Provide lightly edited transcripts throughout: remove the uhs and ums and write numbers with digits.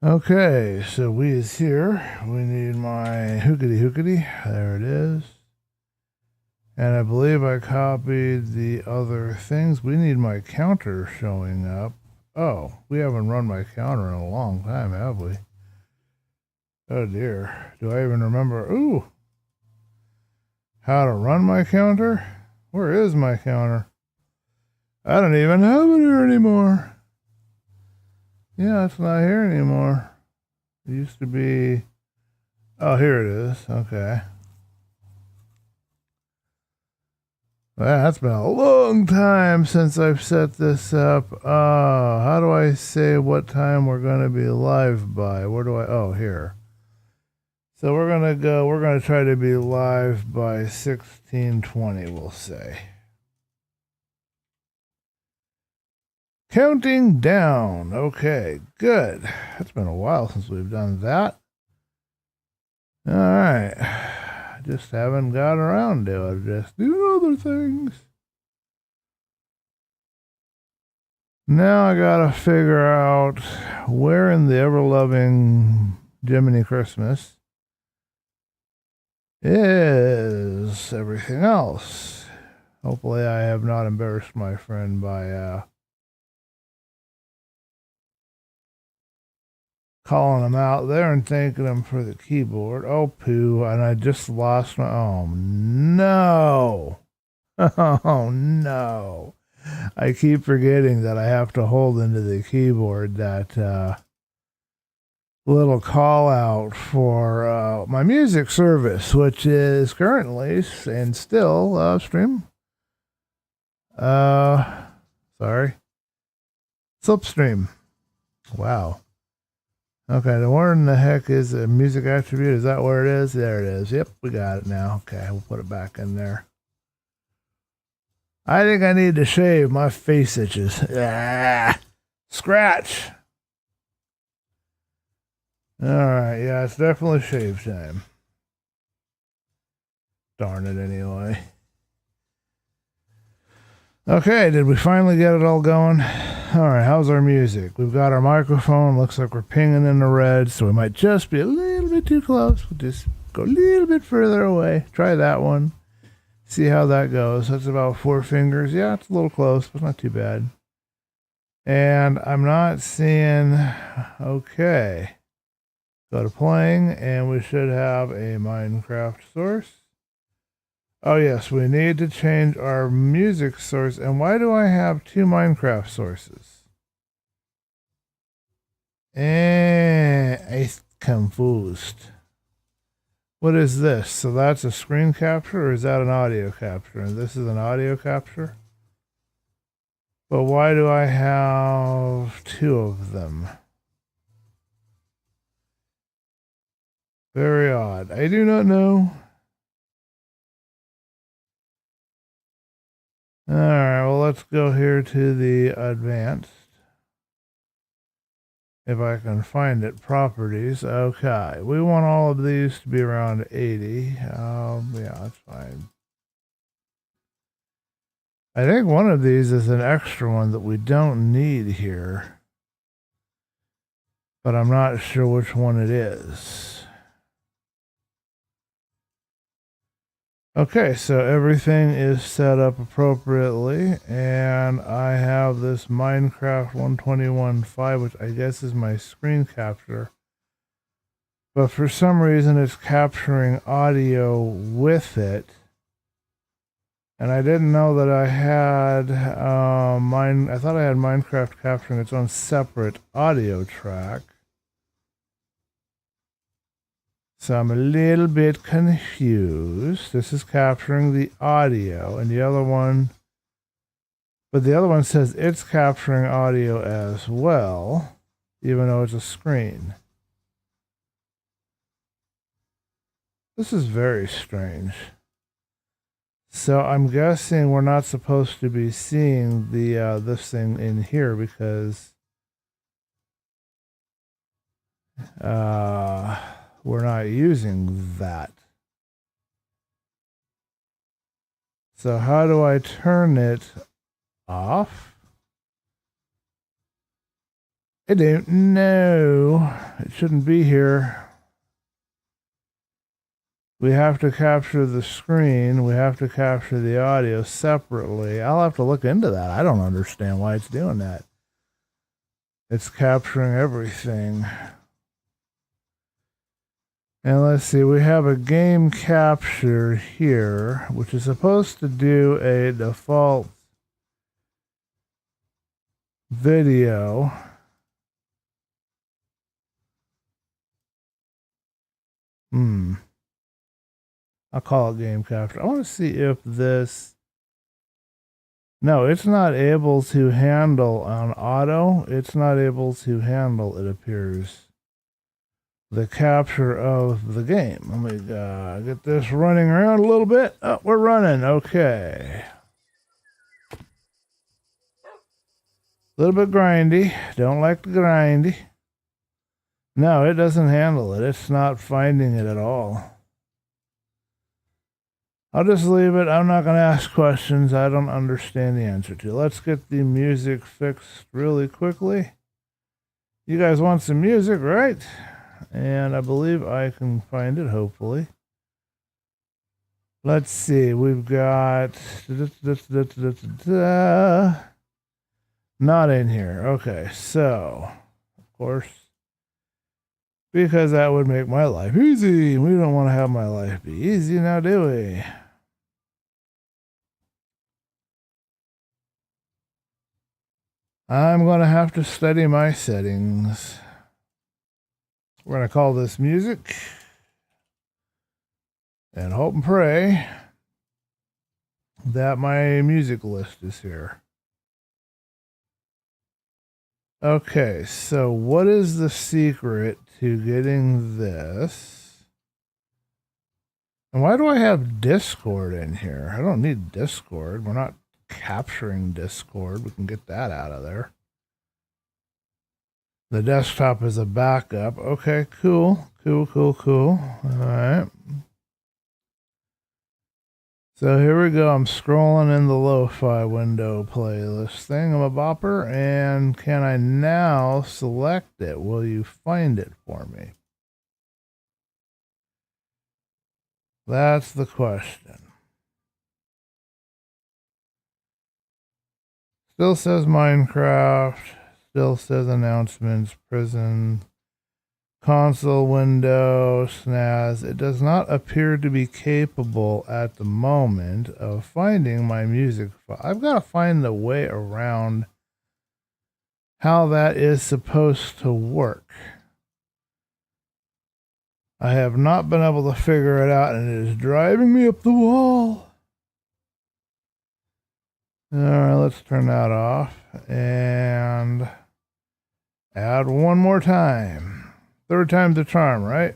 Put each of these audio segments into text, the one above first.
Okay, so we is here. We need my hookity hookity. There it is. And I believe I copied the other things. We need my counter showing up. Oh, we haven't run my counter in a long time, have we? Oh dear. Do I even remember? Ooh. How to run my counter? Where is my counter? I don't even have it here anymore. Yeah, it's not here anymore. It used to be... Oh, here it is. Okay. Well, that's been a long time since I've set this up. How do I say what time we're going to be live by? Where do I... Oh, here. So we're going to try to be live by 16:20, we'll say. Counting down. Okay, good. It's been a while since we've done that. All right. Just haven't got around to it. Just doing other things. Now I gotta figure out where in the ever-loving Jiminy Christmas is everything else. Hopefully I have not embarrassed my friend by calling him out there and thanking him for the keyboard. Oh, poo. And I just lost my... Oh, no. Oh, no. I keep forgetting that I have to hold into the keyboard that little call out for my music service, which is currently and still stream. Sorry. Slipstream. Wow. Okay, then where in the heck is the music attribute? Is that where it is? There it is. Yep, we got it now. Okay, we'll put it back in there. I think I need to shave. My face itches. Ah, scratch. All right, yeah, it's definitely shave time. Darn it, anyway. Okay, did we finally get it all going? All right, how's our music? We've got our microphone. Looks like we're pinging in the red, so we might just be a little bit too close. We'll just go a little bit further away. Try that one. See how that goes. That's about 4 fingers. Yeah, it's a little close, but not too bad. And I'm not seeing... Okay. Go to playing, and we should have a Minecraft source. Oh, yes, we need to change our music source. And why do I have 2 Minecraft sources? I'm confused. What is this? So that's a screen capture, or is that an audio capture? And this is an audio capture? But why do I have 2 of them? Very odd. I do not know. All right, well, let's go here to the advanced. If I can find it, properties. Okay, we want all of these to be around 80. Yeah, that's fine. I think one of these is an extra one that we don't need here, but I'm not sure which one it is. Okay, so everything is set up appropriately, and I have this Minecraft 121.5, which I guess is my screen capture. But for some reason, it's capturing audio with it. And I didn't know that I had I thought I had Minecraft capturing its own separate audio track. So I'm a little bit confused. This is capturing the audio, and the other one... But the other one says it's capturing audio as well, even though it's a screen. This is very strange. So I'm guessing we're not supposed to be seeing the this thing in here because we're not using that. So how do I turn it off? I don't know. It shouldn't be here. We have to capture the screen. We have to capture the audio separately. I'll have to look into that. I don't understand why it's doing that. It's capturing everything. And let's see, we have a game capture here, which is supposed to do a default video. I'll call it game capture. I want to see if this... No, it's not able to handle on auto. It's not able to handle, it appears, the capture of the game. Let me get this running around a little bit. Oh, we're running. Okay. A little bit grindy. Don't like the grindy. No, it doesn't handle it. It's not finding it at all. I'll just leave it. I'm not going to ask questions I don't understand the answer to. Let's get the music fixed really quickly. You guys want some music, right? And I believe I can find it, hopefully. Let's see. We've got... Not in here. Okay, so, of course, because that would make my life easy. We don't want to have my life be easy now, do we? I'm going to have to study my settings. We're going to call this music and hope and pray that my music list is here. Okay, so what is the secret to getting this? And why do I have Discord in here? I don't need Discord. We're not capturing Discord. We can get that out of there. The desktop is a backup. Okay, cool. All right. So here we go. I'm scrolling in the lo-fi window playlist thingamabopper, and can I now select it? Will you find it for me? That's the question. Still says Minecraft. Still says announcements, prison, console window, snaz. It does not appear to be capable at the moment of finding my music file. I've got to find the way around how that is supposed to work. I have not been able to figure it out, and it is driving me up the wall. All right, let's turn that off and add one more time. Third time's the charm, right?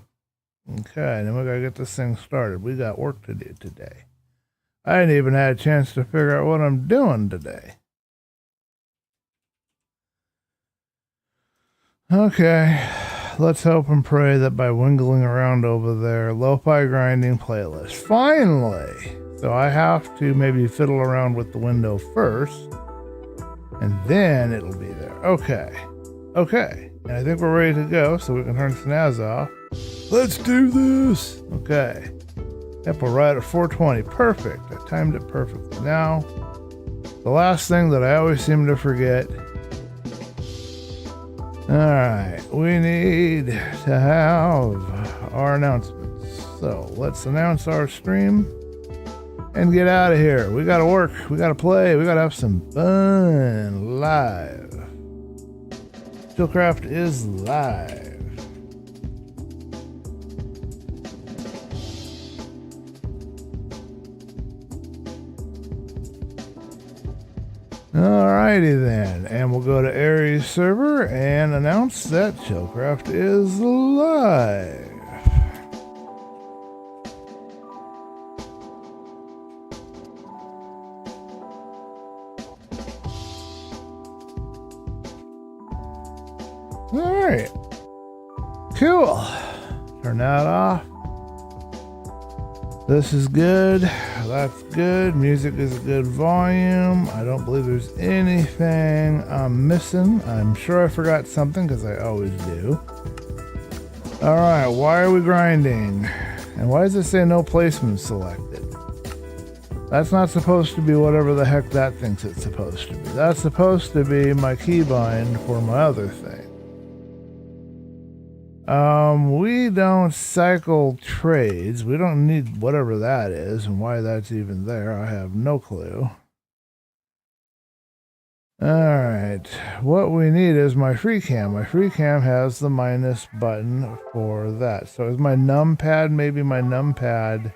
Okay, then we gotta get this thing started. We got work to do today. I ain't even had a chance to figure out what I'm doing today. Okay, let's hope and pray that by wiggling around over there, lo-fi grinding playlist. Finally! So I have to maybe fiddle around with the window first, and then it'll be there. Okay. And I think we're ready to go, so we can turn snaz off. Let's do this! Okay. Yep, we're right at 420. Perfect. I timed it perfectly. Now, the last thing that I always seem to forget. Alright, we need to have our announcements. So, let's announce our stream and get out of here. We gotta work, we gotta play, we gotta have some fun live. ChillCraft is live. Alrighty then, and we'll go to Aries server and announce that ChillCraft is live. Alright. Cool. Turn that off. This is good. That's good. Music is a good volume. I don't believe there's anything I'm missing. I'm sure I forgot something because I always do. Alright, why are we grinding? And why does it say no placement selected? That's not supposed to be whatever the heck that thinks it's supposed to be. That's supposed to be my keybind for my other thing. We don't cycle trades. We don't need whatever that is, and why that's even there, I have no clue. Alright, what we need is my free cam. My free cam has the minus button for that. So is my numpad, maybe my numpad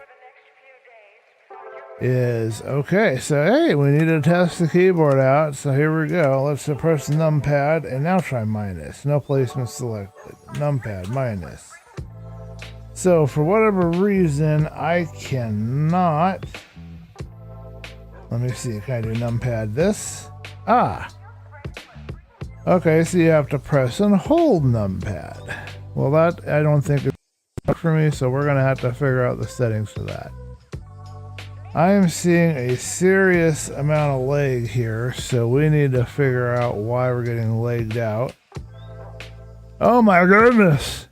is okay. So hey, we need to test the keyboard out. So here we go. Let's press numpad and now try minus. No placement selected. Numpad minus. So for whatever reason, I cannot. Let me see. Can I do numpad this? Ah. Okay, so you have to press and hold numpad. Well, that I don't think is for me, so we're gonna have to figure out the settings for that. I am seeing a serious amount of lag here, so we need to figure out why we're getting lagged out. Oh my goodness!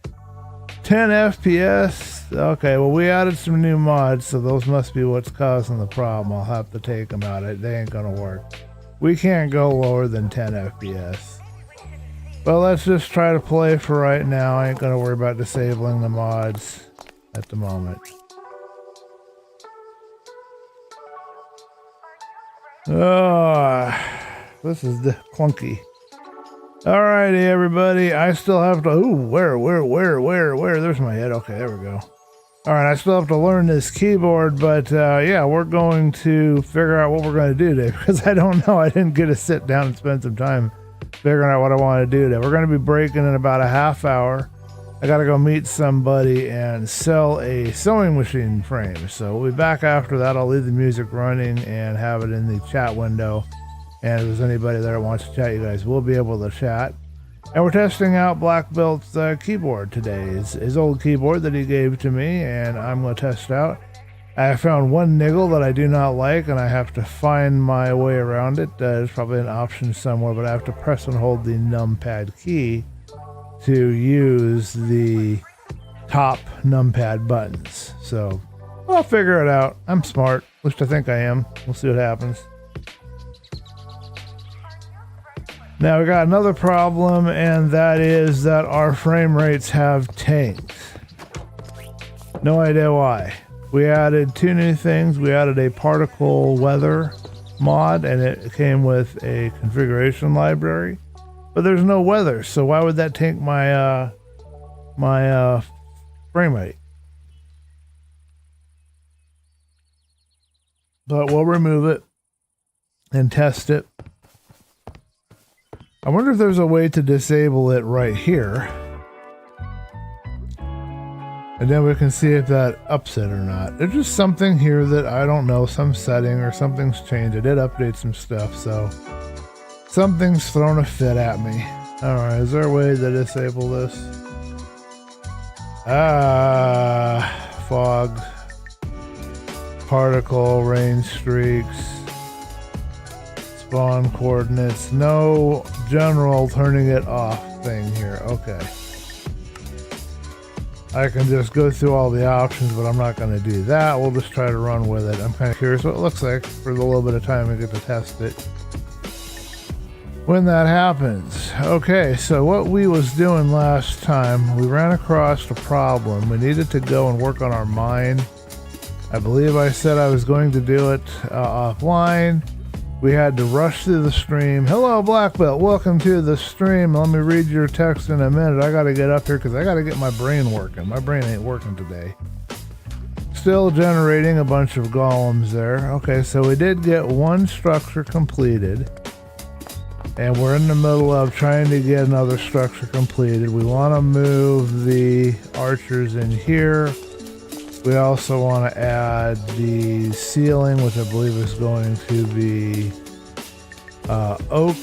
10 FPS? Okay, well we added some new mods, so those must be what's causing the problem. I'll have to take them out. They ain't gonna work. We can't go lower than 10 FPS. But let's just try to play for right now. I ain't gonna worry about disabling the mods at the moment. Oh, this is clunky. Alrighty, everybody. I still have to. Ooh, where? There's my head. Okay, there we go. Alright, I still have to learn this keyboard, but yeah, we're going to figure out what we're going to do today because I don't know. I didn't get to sit down and spend some time figuring out what I want to do today. We're going to be breaking in about a half hour. I got to go meet somebody and sell a sewing machine frame. So we'll be back after that. I'll leave the music running and have it in the chat window. And if there's anybody there that wants to chat, you guys will be able to chat. And we're testing out Black Belt's keyboard today. It's his old keyboard that he gave to me, and I'm going to test out. I found one niggle that I do not like, and I have to find my way around it. There's probably an option somewhere, but I have to press and hold the numpad key to use the top numpad buttons. So I'll figure it out. I'm smart. At least I think I am. We'll see what happens. Now we got another problem, and that is that our frame rates have tanked. No idea why. We added two new things. We added a particle weather mod, and it came with a configuration library. But there's no weather, so why would that tank my frame rate? But we'll remove it and test it. I wonder if there's a way to disable it right here. And then we can see if that ups it or not. There's just something here that I don't know, some setting or something's changed. I did update some stuff, so something's thrown a fit at me. Alright, is there a way to disable this? Fog, particle, rain streaks, spawn coordinates, no general turning it off thing here. Okay. I can just go through all the options, but I'm not going to do that. We'll just try to run with it. I'm kind of curious what it looks like for the little bit of time we get to test it when that happens. Okay, so what we was doing last time, we ran across a problem. We needed to go and work on our mine. I believe I said I was going to do it offline. We had to rush through the stream. Hello, Black Belt. Welcome to the stream. Let me read your text in a minute. I got to get up here because I got to get my brain working. My brain ain't working today. Still generating a bunch of golems there. Okay, so we did get one structure completed. And we're in the middle of trying to get another structure completed. We want to move the archers in here. We also want to add the ceiling, which I believe is going to be oak.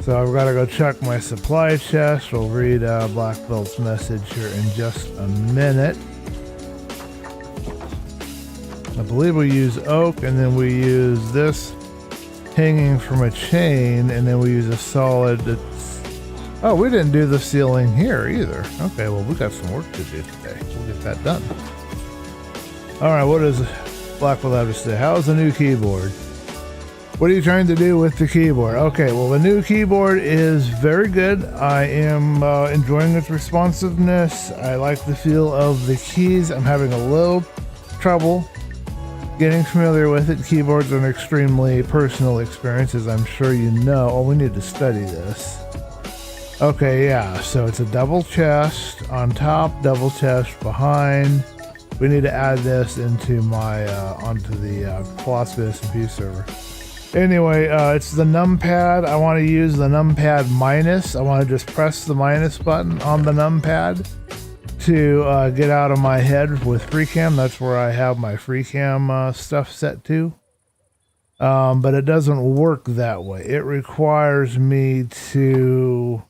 So I've got to go check my supply chest. We'll read Black Belt's message here in just a minute. I believe we use oak, and then we use this hanging from a chain, and then we use a solid that's... Oh, we didn't do the ceiling here either. Okay, well, we got some work to do today. We'll get that done. All right, what does Blackwell have to say? How's the new keyboard? What are you trying to do with the keyboard? Okay, well, the new keyboard is very good. I am enjoying its responsiveness. I like the feel of the keys. I'm having a little trouble getting familiar with it. Keyboards are an extremely personal experience, as I'm sure you know. Oh, we need to study this. Okay, yeah, so it's a double chest on top, double chest behind. We need to add this into my onto the Philosophy SMP server. Anyway, it's the numpad. I want to use the numpad minus. I want to just press the minus button on the numpad to get out of my head with FreeCam. That's where I have my FreeCam stuff set to. But it doesn't work that way. It requires me to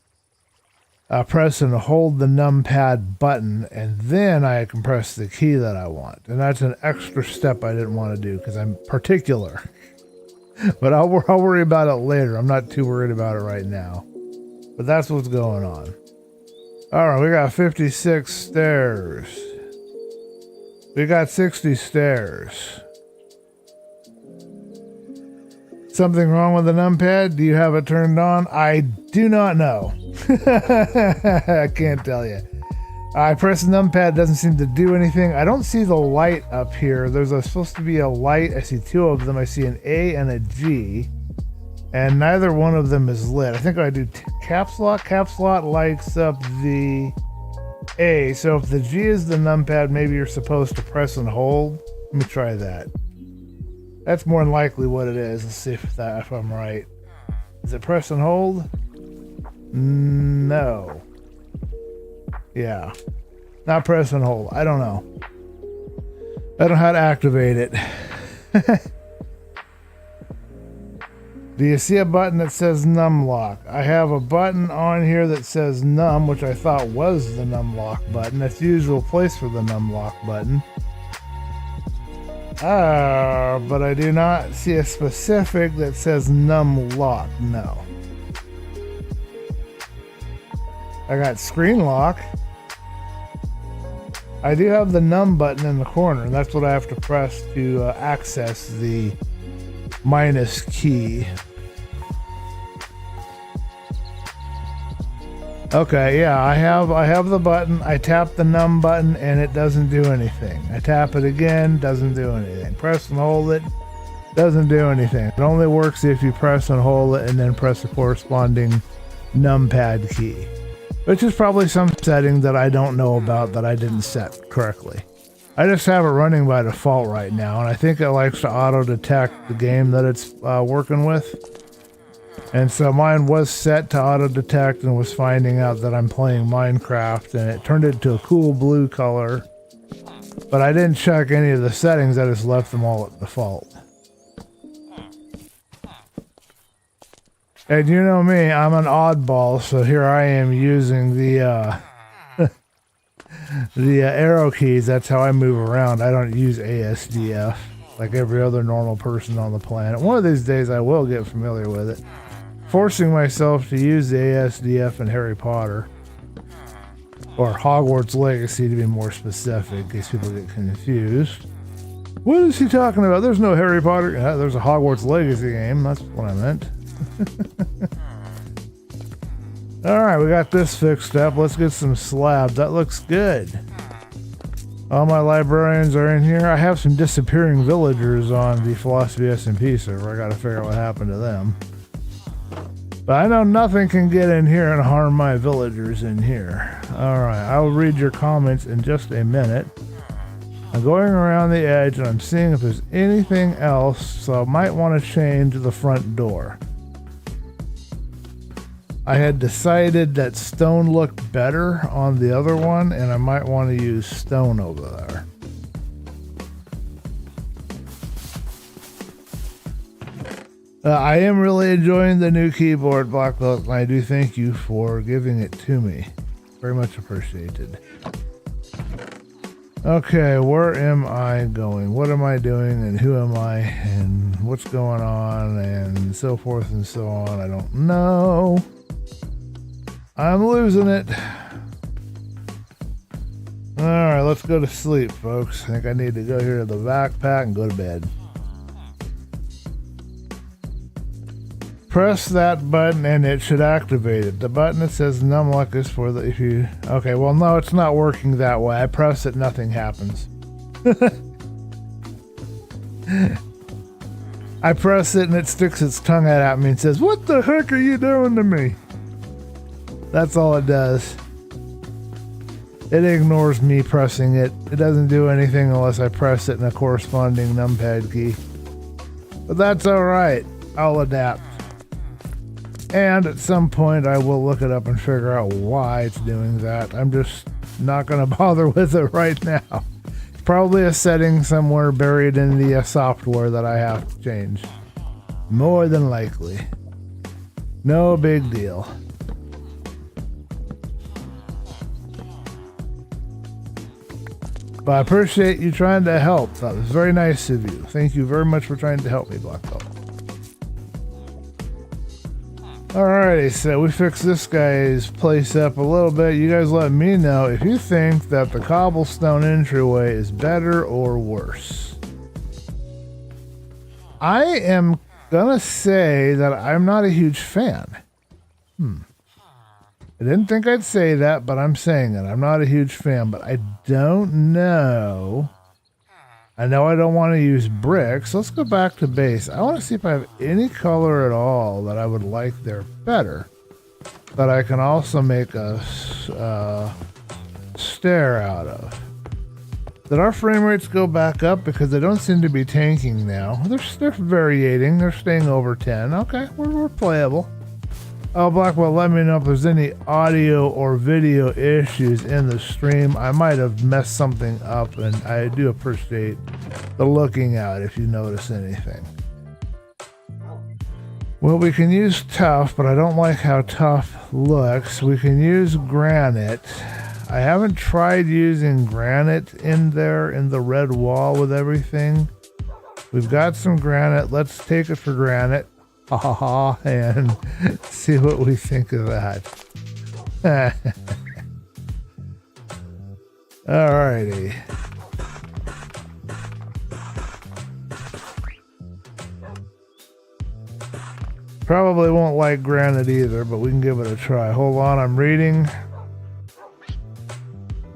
press and hold the numpad button, and then I can press the key that I want. And that's an extra step I didn't want to do because I'm particular. But I'll worry about it later. I'm not too worried about it right now. But that's what's going on. All right, we got 56 stairs. We got 60 stairs. Something wrong with the numpad? Do you have it turned on? I do not know. I can't tell you. I press the numpad, doesn't seem to do anything. I don't see the light up here. There's supposed to be a light. I see two of them. I see an A and a G, and neither one of them is lit. I think I do caps lock. Caps lock lights up the A. So if the G is the numpad, maybe you're supposed to press and hold. Let me try that. That's more than likely what it is. Let's see if I'm right. Is it press and hold? No. Yeah. Not press and hold. I don't know. I don't know how to activate it. Do you see a button that says num lock? I have a button on here that says num, which I thought was the num lock button. That's the usual place for the num lock button. But I do not see a specific that says num lock. No. I got screen lock. I do have the num button in the corner, and that's what I have to press to access the minus key. Okay, yeah, I have the button. I tap the num button and it doesn't do anything. I tap it again, doesn't do anything. Press and hold it, doesn't do anything. It only works if you press and hold it and then press the corresponding numpad key, which is probably some setting that I don't know about that I didn't set correctly. I just have it running by default right now, and I think it likes to auto detect the game that it's working with. And so mine was set to auto detect and was finding out that I'm playing Minecraft, and it turned it to a cool blue color. But I didn't check any of the settings, I just left them all at default. And you know me, I'm an oddball, so here I am using the the arrow keys. That's how I move around. I don't use ASDF like every other normal person on the planet. One of these days I will get familiar with it. Forcing myself to use the ASDF in Harry Potter, or Hogwarts Legacy to be more specific, in case people get confused. What is he talking about? There's no Harry Potter. Yeah, there's a Hogwarts Legacy game. That's what I meant. Alright, we got this fixed up. Let's get some slabs. That looks good. All my librarians are in here. I have some disappearing villagers on the Philosophy SMP server. I gotta figure out what happened to them. But I know nothing can get in here and harm my villagers in here. Alright, I'll read your comments in just a minute. I'm going around the edge and I'm seeing if there's anything else, so I might want to change the front door. I had decided that stone looked better on the other one, and I might want to use stone over there. I am really enjoying the new keyboard, Black Belt, and I do thank you for giving it to me. Very much appreciated. Okay, where am I going? What am I doing and who am I and what's going on and so forth and so on? I don't know. I'm losing it. Alright, let's go to sleep, folks. I think I need to go here to the backpack and go to bed. Press that button and it should activate it. The button that says numlock is for the if you okay, well no, it's not working that way. I press it, nothing happens. I press it and it sticks its tongue out at me and says, "What the heck are you doing to me?" That's all it does. It ignores me pressing it. It doesn't do anything unless I press it in a corresponding numpad key. But that's alright. I'll adapt. And at some point I will look it up and figure out why it's doing that. I'm just not going to bother with it right now. It's probably a setting somewhere buried in the software that I have to change. More than likely. No big deal. But I appreciate you trying to help. That was very nice of you. Thank you very much for trying to help me, Black Belt. Alrighty, so we fixed this guy's place up a little bit. You guys let me know if you think that the cobblestone entryway is better or worse. I am gonna say that I'm not a huge fan. I didn't think I'd say that, but I'm saying it. I'm not a huge fan, but I don't know. I know I don't want to use bricks. Let's go back to base. I want to see if I have any color at all that I would like there better. That I can also make a stair out of. Did our frame rates go back up? Because they don't seem to be tanking now. They're variating. They're staying over 10. Okay, we're playable. Oh, Blackwell, let me know if there's any audio or video issues in the stream. I might have messed something up, and I do appreciate the looking out if you notice anything. Well, we can use tough, but I don't like how tough looks. We can use granite. I haven't tried using granite in there in the red wall with everything. We've got some granite. Let's take it for granite. And see what we think of that. Alrighty. Probably won't like granite either, but we can give it a try. Hold on, I'm reading.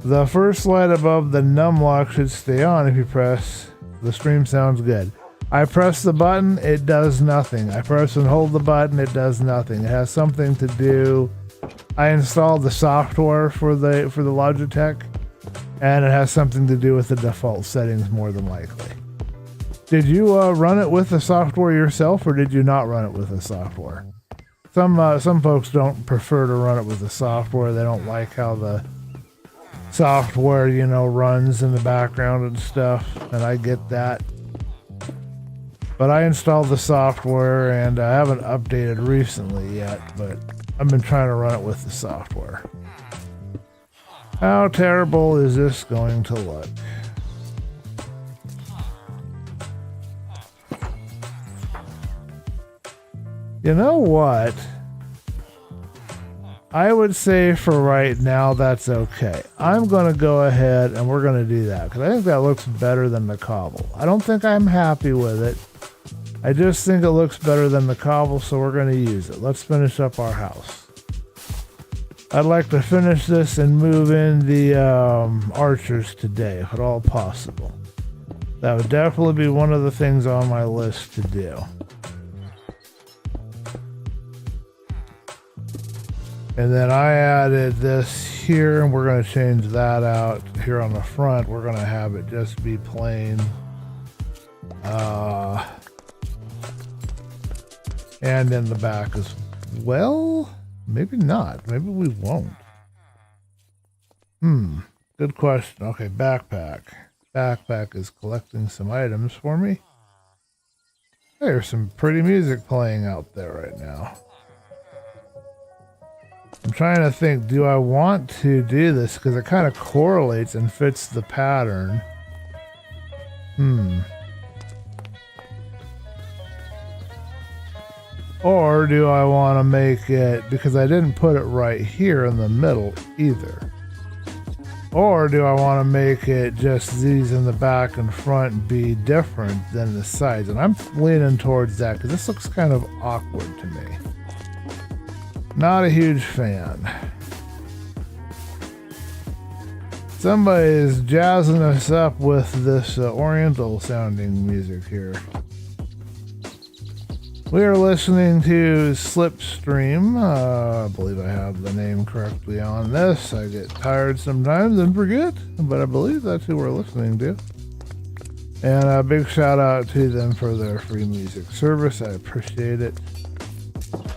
The first light above the numlock should stay on if you press. The stream sounds good. I press the button, it does nothing. I press and hold the button, it does nothing. It has something to do. I installed the software for the Logitech, and it has something to do with the default settings more than likely. Did you run it with the software yourself, or did you not run it with the software? Some folks don't prefer to run it with the software. They don't like how the software, runs in the background and stuff, and I get that. But I installed the software, and I haven't updated recently yet, but I've been trying to run it with the software. How terrible is this going to look? You know what? I would say for right now, that's okay. I'm going to go ahead and we're going to do that, because I think that looks better than the cobble. I don't think I'm happy with it. I just think it looks better than the cobble, so we're going to use it. Let's finish up our house. I'd like to finish this and move in the archers today, if at all possible. That would definitely be one of the things on my list to do. And then I added this here, and we're going to change that out here on the front. We're going to have it just be plain. And in the back as well. Maybe not. Maybe we won't. Good question. Okay, backpack. Backpack is collecting some items for me. There's some pretty music playing out there right now. I'm trying to think, do I want to do this? Because it kind of correlates and fits the pattern. Or do I want to make it, because I didn't put it right here in the middle either. Or do I want to make it just these in the back and front be different than the sides? And I'm leaning towards that because this looks kind of awkward to me. Not a huge fan. Somebody is jazzing us up with this oriental sounding music here. We are listening to Slipstream. I believe I have the name correctly on this. I get tired sometimes and forget, but I believe that's who we're listening to. And a big shout out to them for their free music service. I appreciate it.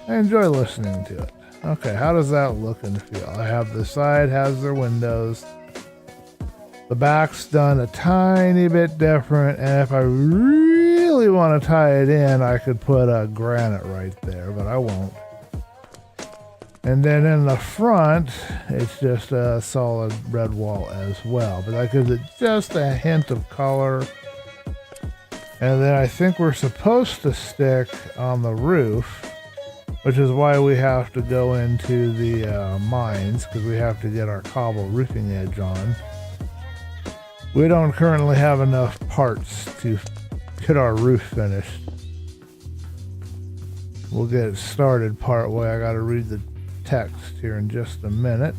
I enjoy listening to it. Okay, how does that look and feel? I have the side has their windows. The back's done a tiny bit different, and if I really want to tie it in, I could put a granite right there, but I won't. And then in the front, it's just a solid red wall as well, but that gives it just a hint of color. And then I think we're supposed to stick on the roof, which is why we have to go into the mines, because we have to get our cobble roofing edge on. We don't currently have enough parts to get our roof finished. We'll get it started part way. I gotta read the text here in just a minute.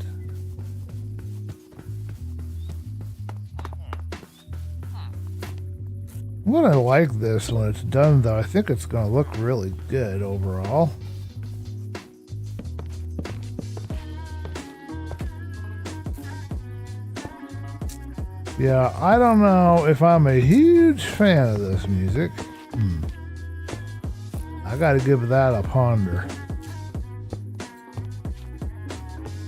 I'm gonna like this when it's done though. I think it's gonna look really good overall. Yeah, I don't know if I'm a huge fan of this music. I gotta give that a ponder.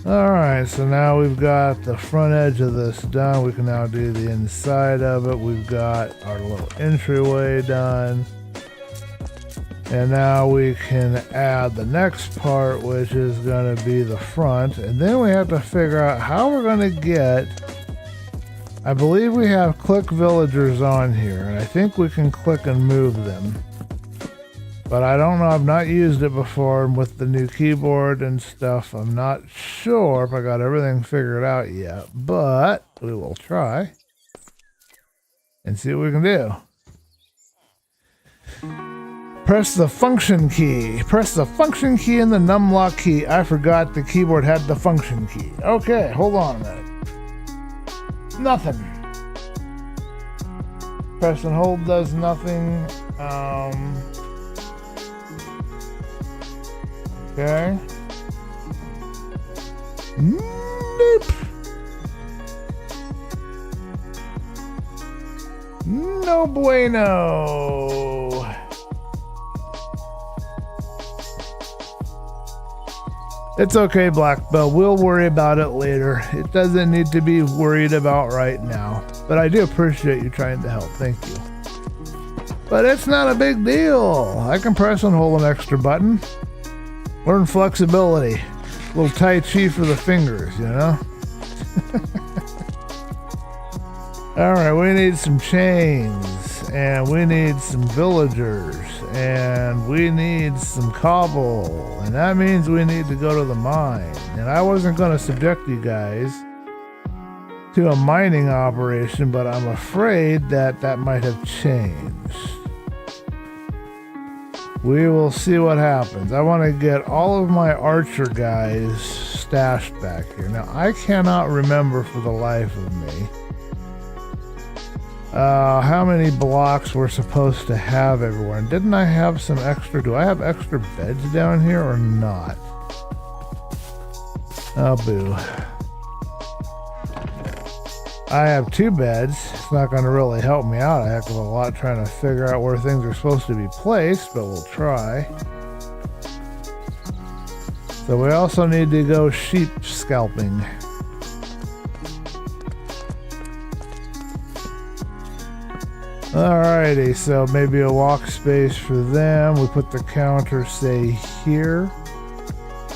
Alright, so now we've got the front edge of this done. We can now do the inside of it. We've got our little entryway done. And now we can add the next part, which is going to be the front. And then we have to figure out how we're going to get... I believe we have click villagers on here, and I think we can click and move them. But I don't know, I've not used it before, and with the new keyboard and stuff, I'm not sure if I got everything figured out yet, but we will try and see what we can do. Press the function key. Press the function key and the numlock key. I forgot the keyboard had the function key. Okay, hold on a minute. Nothing. Press and hold does nothing. Okay. Nope. No bueno. It's okay, Black Belt. We'll worry about it later. It doesn't need to be worried about right now. But I do appreciate you trying to help. Thank you. But it's not a big deal. I can press and hold an extra button. Learn flexibility. A little Tai Chi for the fingers, you know? Alright, we need some chains. And we need some villagers. And we need some cobble. And that means we need to go to the mine. And I wasn't going to subject you guys to a mining operation, but I'm afraid that that might have changed. We will see what happens. I want to get all of my archer guys stashed back here. Now, I cannot remember for the life of me how many blocks we're supposed to have everywhere. And didn't I have some extra? Do I have extra beds down here or not? Oh, boo. I have 2 beds. It's not going to really help me out a heck of a lot trying to figure out where things are supposed to be placed, but we'll try. So we also need to go sheep scalping. Alrighty, so maybe a walk space for them. We put the counter, say, here.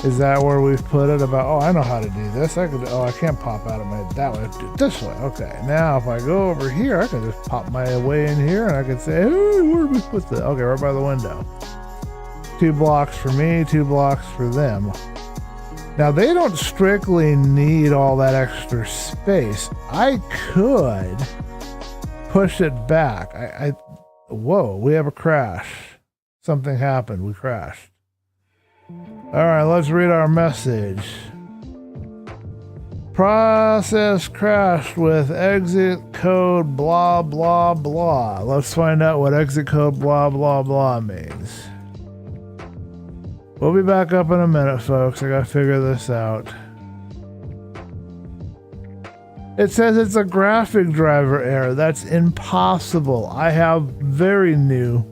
Is that where we've put it? About, oh, I know how to do this. I could, oh, I can't pop out of my, that way. Do it this way. Okay, now if I go over here, I can just pop my way in here and I can say, hey, where do we put this? Okay, right by the window. 2 blocks for me, 2 blocks for them. Now, they don't strictly need all that extra space. I could push it back. Whoa, we have a crash. Something happened. We crashed. All right, let's read our message. Process crashed with exit code blah, blah, blah. Let's find out what exit code blah, blah, blah means. We'll be back up in a minute, folks. I gotta figure this out. It says it's a graphic driver error. That's impossible. I have very new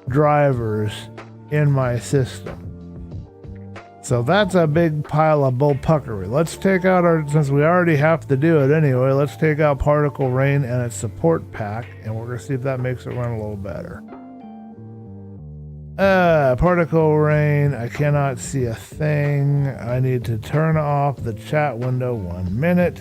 drivers in my system. So that's a big pile of bullpuckery. Let's take out our, since we already have to do it anyway, let's take out Particle Rain and its support pack, and we're going to see if that makes it run a little better. Particle Rain, I cannot see a thing. I need to turn off the chat window 1 minute.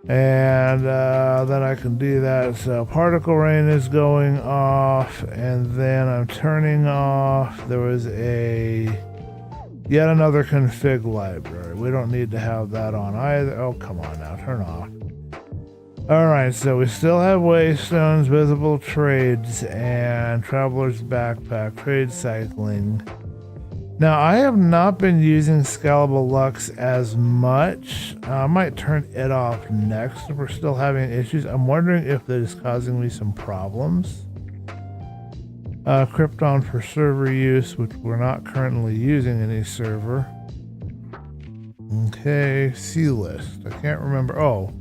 And then I can do that. So Particle Rain is going off, and then I'm turning off. There was yet another config library. We don't need to have that on either. Oh, come on now, turn off. All right, so we still have Waystones, Visible Trades, and Traveler's Backpack, Trade Cycling. Now, I have not been using Scalable Lux as much. I might turn it off next if we're still having issues. I'm wondering if that is causing me some problems. Krypton for server use, which we're not currently using any server. Okay, C-list. I can't remember. Oh,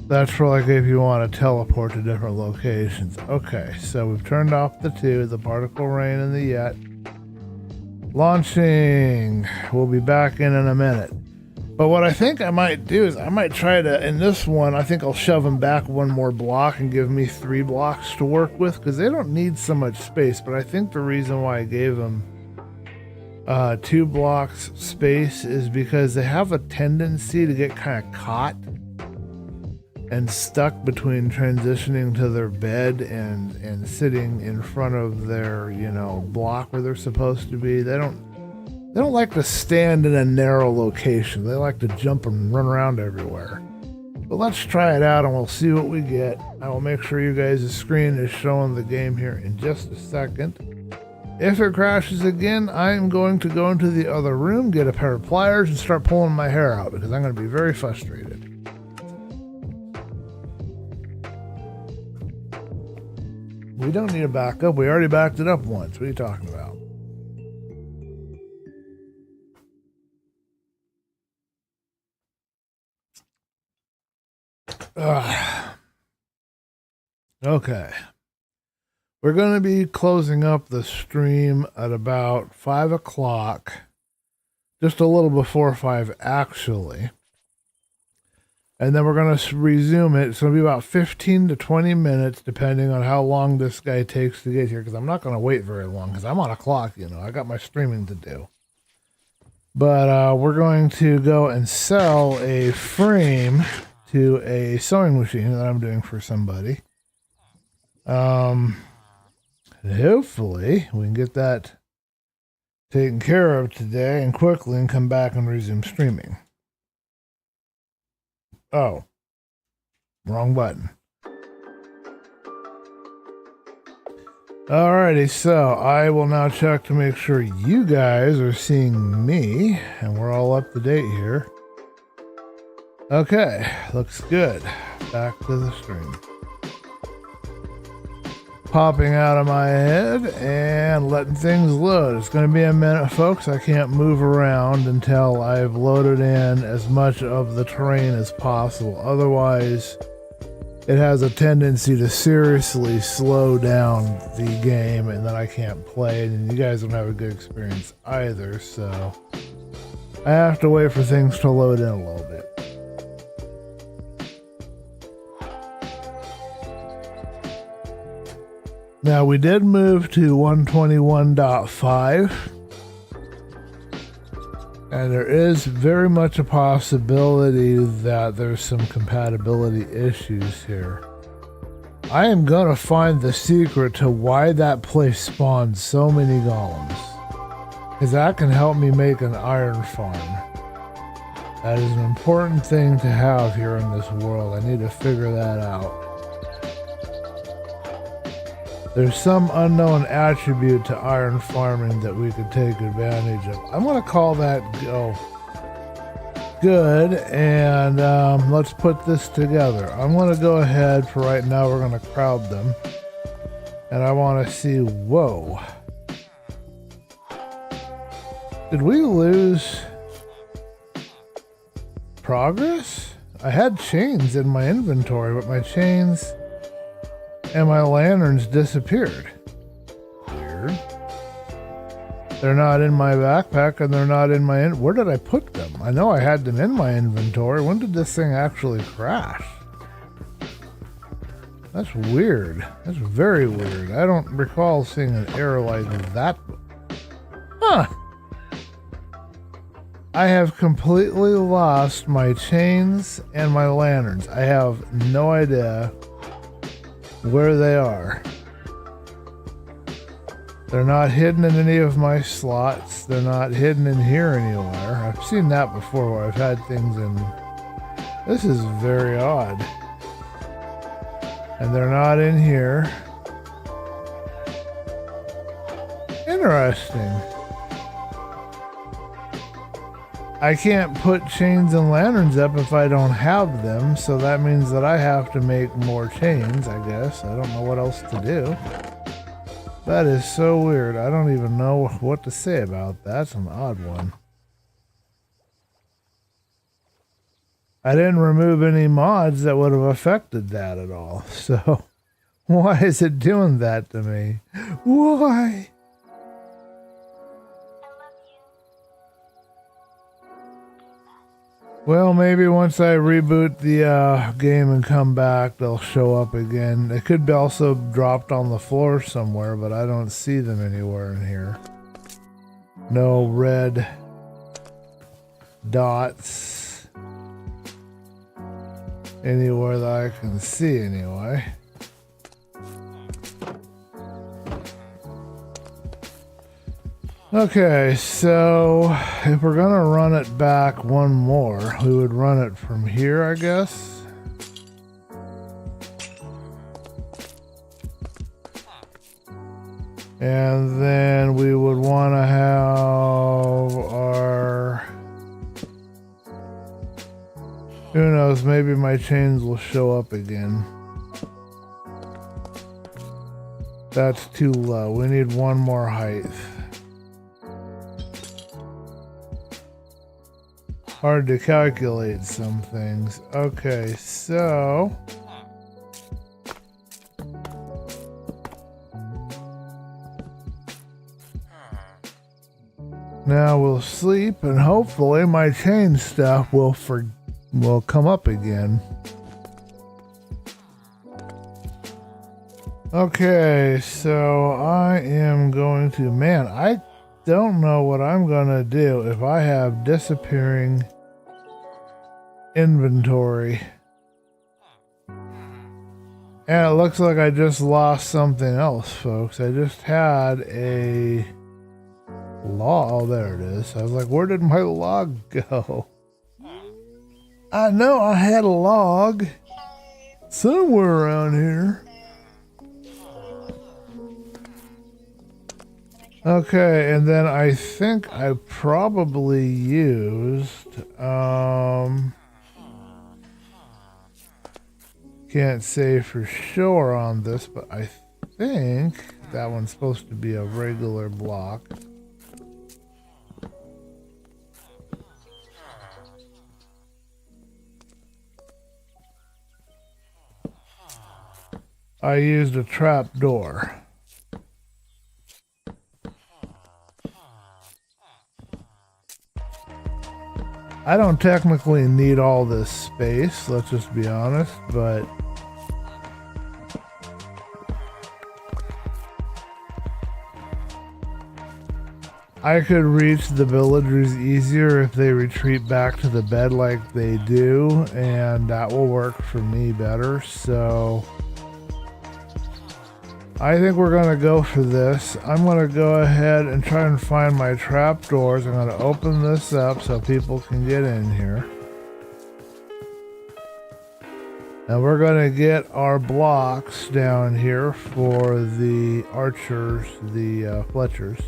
that's for like if you want to teleport to different locations. Okay, so we've turned off the 2, the Particle Rain and the Yet. Launching. We'll be back in a minute. But what I think I might do is I might try to, in this one, I think I'll shove them back 1 more block and give me 3 blocks to work with, because they don't need so much space. But I think the reason why I gave them 2 blocks space is because they have a tendency to get kind of caught and stuck between transitioning to their bed and sitting in front of their, you know, block where they're supposed to be. They don't like to stand in a narrow location. They like to jump and run around everywhere. But let's try it out and we'll see what we get. I will make sure you guys' screen is showing the game here in just a second. If it crashes again, I am going to go into the other room, get a pair of pliers, and start pulling my hair out because I'm going to be very frustrated. We don't need a backup. We already backed it up once. What are you talking about? Okay. We're going to be closing up the stream at about 5 o'clock. Just a little before 5, actually. And then we're going to resume it. It's going to be about 15 to 20 minutes, depending on how long this guy takes to get here. Because I'm not going to wait very long, because I'm on a clock, you know. I got my streaming to do. But we're going to go and sell a frame to a sewing machine that I'm doing for somebody. And hopefully we can get that taken care of today and quickly and come back and resume streaming. Oh, wrong button. Alrighty, so I will now check to make sure you guys are seeing me and we're all up to date here. Okay, looks good. Back to the stream. Popping out of my head and letting things load. It's going to be a minute, folks. I can't move around until I've loaded in as much of the terrain as possible. Otherwise, it has a tendency to seriously slow down the game and then I can't play it and you guys don't have a good experience either. So I have to wait for things to load in a little bit. Now we did move to 121.5 And there is very much a possibility that there's some compatibility issues here. I am gonna find the secret to why that place spawns so many golems. Because that can help me make an iron farm. That is an important thing to have here in this world. I need to figure that out. There's some unknown attribute to iron farming that we could take advantage of. I'm going to call that go. Good, and let's put this together. I'm going to go ahead for right now. We're going to crowd them. And I want to see, whoa. Did we lose progress? I had chains in my inventory, but my chains and my lanterns disappeared. Weird. They're not in my backpack and they're not in my... Where did I put them? I know I had them in my inventory. When did this thing actually crash? That's weird. That's very weird. I don't recall seeing an error like that. Huh. I have completely lost my chains and my lanterns. I have no idea where they are. They're not hidden in any of my slots. They're not hidden in here anywhere. I've seen that before where I've had things in... This is very odd. And they're not in here. Interesting. I can't put chains and lanterns up if I don't have them, so that means that I have to make more chains, I guess. I don't know what else to do. That is so weird. I don't even know what to say about that. That's an odd one. I didn't remove any mods that would have affected that at all, so why is it doing that to me? Why? Well, maybe once I reboot the game and come back, they'll show up again. They could be also dropped on the floor somewhere, but I don't see them anywhere in here. No red dots anywhere that I can see anyway. Okay, so if we're gonna run it back one more, we would run it from here, I guess. And then we would want to have our... Who knows, maybe my chains will show up again. That's too low. We need one more height. Hard to calculate some things. Okay, so... Now we'll sleep and hopefully my chain stuff will come up again. Okay, so I am going to... Man, I don't know what I'm gonna do if I have disappearing inventory. And it looks like I just lost something else, folks. I just had a log. Oh, there it is. I was like, where did my log go? I know I had a log somewhere around here. Okay, and then I think I probably used, can't say for sure on this, but I think that one's supposed to be a regular block. I used a trap door. I don't technically need all this space, let's just be honest, but I could reach the villagers easier if they retreat back to the bed like they do, and that will work for me better. So I think we're going to go for this. I'm going to go ahead and try and find my trapdoors. I'm going to open this up so people can get in here. And we're going to get our blocks down here for the archers, the Fletchers.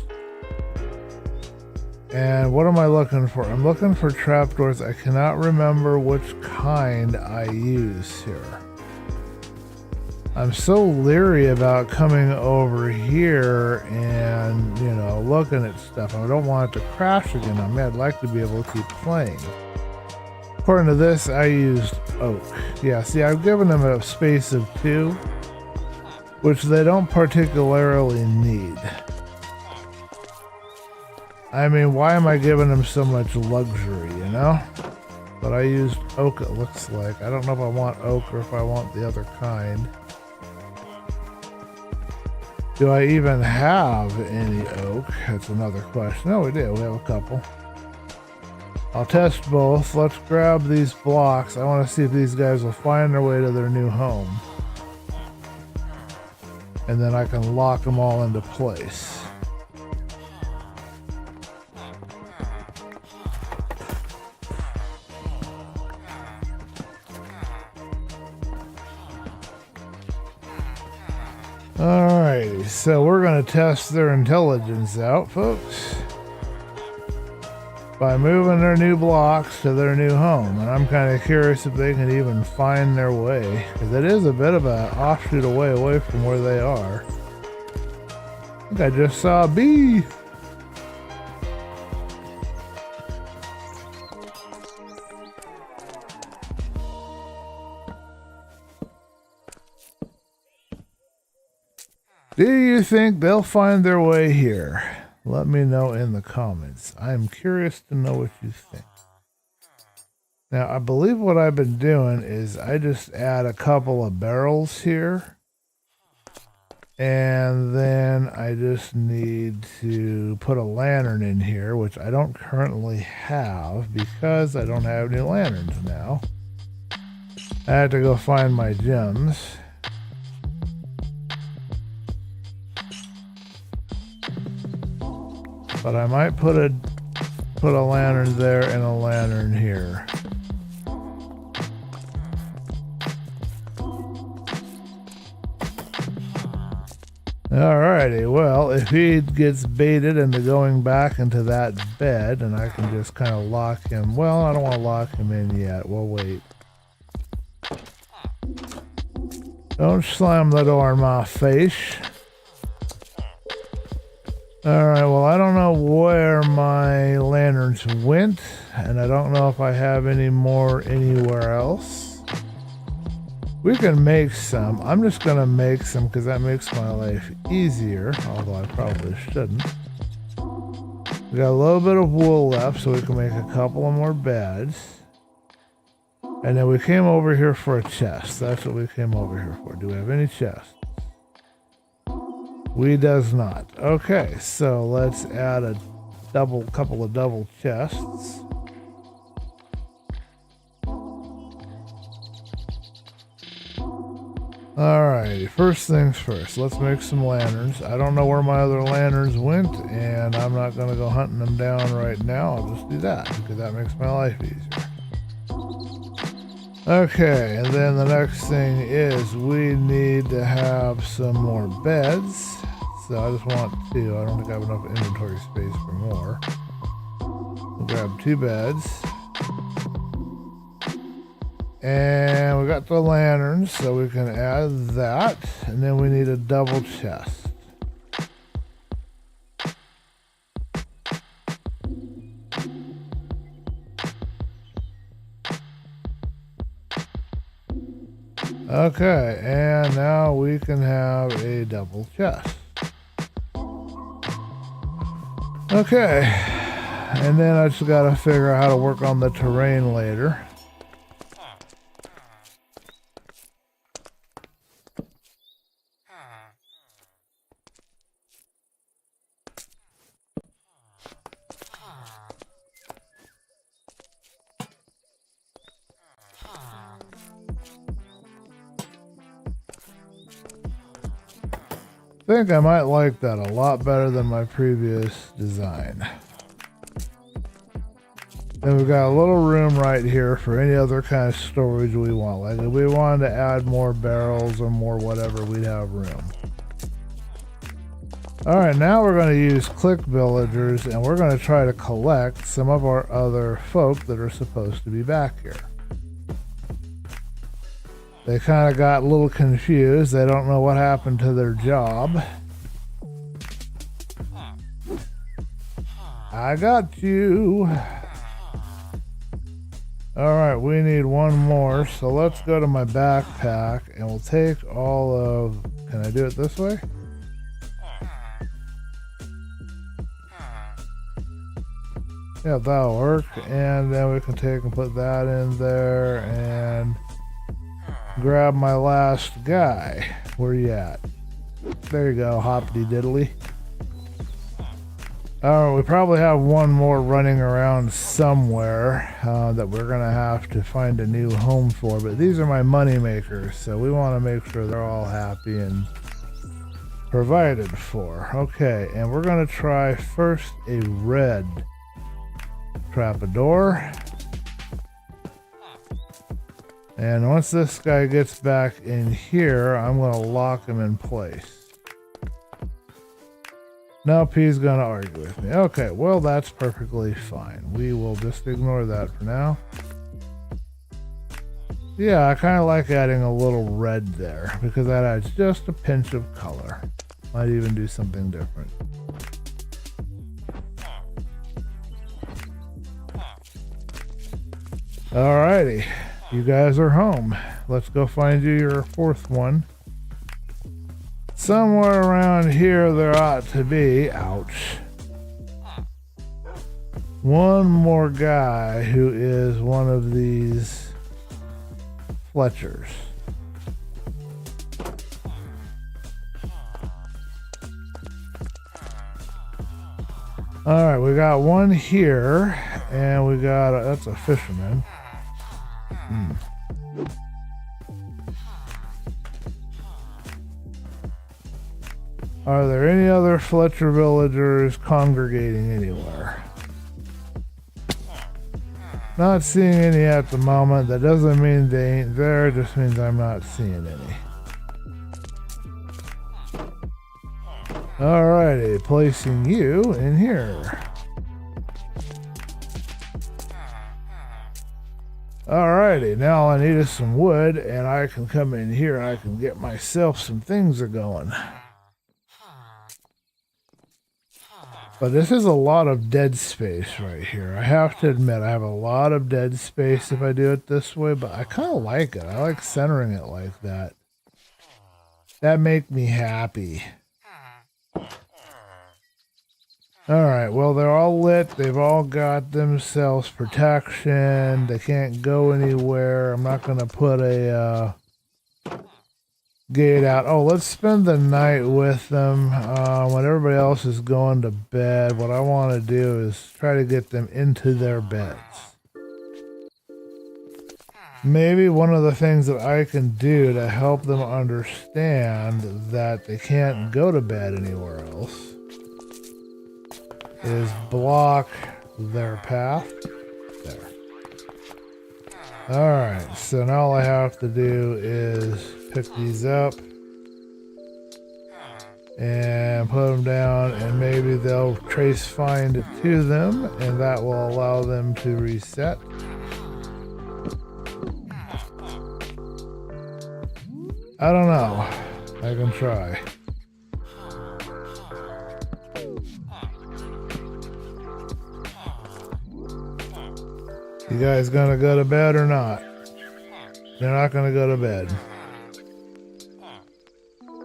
And what am I looking for? I'm looking for trapdoors. I cannot remember which kind I use here. I'm so leery about coming over here and, you know, looking at stuff. I don't want it to crash again on me. I'd like to be able to keep playing. According to this, I used oak. Yeah, see, I've given them a space of 2, which they don't particularly need. I mean, why am I giving them so much luxury, you know? But I used oak, it looks like. I don't know if I want oak or if I want the other kind. Do I even have any oak? That's another question. No, we do. We have a couple. I'll test both. Let's grab these blocks. I want to see if these guys will find their way to their new home. And then I can lock them all into place. Alrighty, so we're going to test their intelligence out, folks, by moving their new blocks to their new home. And I'm kind of curious if they can even find their way, because it is a bit of an offshoot away from where they are. I think I just saw a bee. Do you think they'll find their way here? Let me know in the comments. I'm curious to know what you think. Now, I believe what I've been doing is I just add a couple of barrels here. And then I just need to put a lantern in here, which I don't currently have because I don't have any lanterns now. I had to go find my gems. But I might put a lantern there and a lantern here. Alrighty, well, if he gets baited into going back into that bed, and I can just kind of lock him. Well, I don't want to lock him in yet. We'll wait. Don't slam the door in my face. Alright, well, I don't know where my lanterns went, and I don't know if I have any more anywhere else. We can make some. I'm just going to make some because that makes my life easier, although I probably shouldn't. We got a little bit of wool left, so we can make a couple of more beds. And then we came over here for a chest. That's what we came over here for. Do we have any chests? We does not. Okay, so let's add a couple of double chests. Alrighty, first things first, let's make some lanterns. I don't know where my other lanterns went, and I'm not going to go hunting them down right now. I'll just do that, because that makes my life easier. Okay, and then the next thing is we need to have some more beds. So I just want 2. I don't think I have enough inventory space for more. We'll grab 2 beds. And we got the lanterns, so we can add that. And then we need a double chest. Okay, and now we can have a double chest. Okay, and then I just gotta figure out how to work on the terrain later. think I might like that a lot better than my previous design. Then we've got a little room right here for any other kind of storage we want. Like if we wanted to add more barrels or more whatever, we'd have room. Alright, now we're going to use click villagers and we're going to try to collect some of our other folk that are supposed to be back here. They kind of got a little confused. They don't know what happened to their job. I got you. Alright, we need one more. So let's go to my backpack and we'll take all of... Can I do it this way? Yeah, that'll work. And then we can take and put that in there and grab my last guy. Where you at? There you go, hoppity diddly. We probably have one more running around somewhere that we're gonna have to find a new home for, but these are my money makers, so we want to make sure they're all happy and provided for. Okay, and we're gonna try first a red trapdoor. And once this guy gets back in here, I'm going to lock him in place. Nope, he's going to argue with me. Okay, well, that's perfectly fine. We will just ignore that for now. Yeah, I kind of like adding a little red there because that adds just a pinch of color. Might even do something different. Alrighty, you guys are home. Let's go find you your fourth one. Somewhere around here there ought to be, ouch, one more guy who is one of these Fletchers. Alright, we got one here, and we got, that's a fisherman. Are there any other Fletcher villagers congregating anywhere? Not seeing any at the moment. That doesn't mean they ain't there, it just means I'm not seeing any. Alrighty, placing you in here. Alrighty, now all I need is some wood, and I can come in here and I can get myself some things going. But this is a lot of dead space right here. I have to admit, I have a lot of dead space if I do it this way, but I kind of like it. I like centering it like that. That makes me happy. Alright, well, they're all lit. They've all got themselves protection. They can't go anywhere. I'm not going to put a gate out. Oh, let's spend the night with them. When everybody else is going to bed, what I want to do is try to get them into their beds. Maybe one of the things that I can do to help them understand that they can't go to bed anywhere else is block their path. There. Alright, so now all I have to do is pick these up and put them down, and maybe they'll trace find to them, and that will allow them to reset. I don't know. I can try. You guys gonna go to bed or not? They're not gonna go to bed.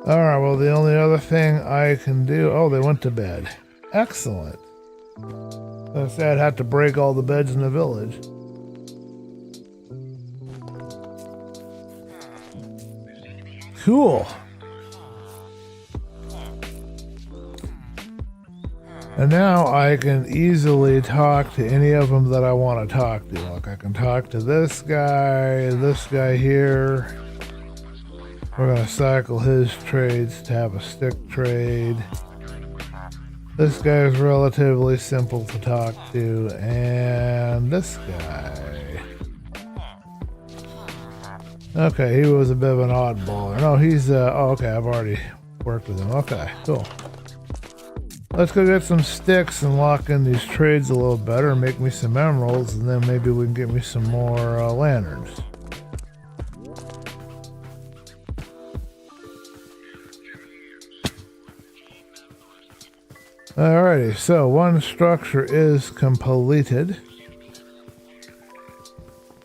Alright, well, the only other thing I can do... Oh, they went to bed. Excellent. I said I'd have to break all the beds in the village. Cool. And now I can easily talk to any of them that I want to talk to. Like I can talk to this guy here. We're going to cycle his trades to have a stick trade. This guy is relatively simple to talk to, and this guy. Okay, he was a bit of an oddball. No, he's, oh, okay, I've already worked with him. Okay, cool. Let's go get some sticks and lock in these trades a little better and make me some emeralds, and then maybe we can get me some more lanterns. Alrighty, so one structure is completed.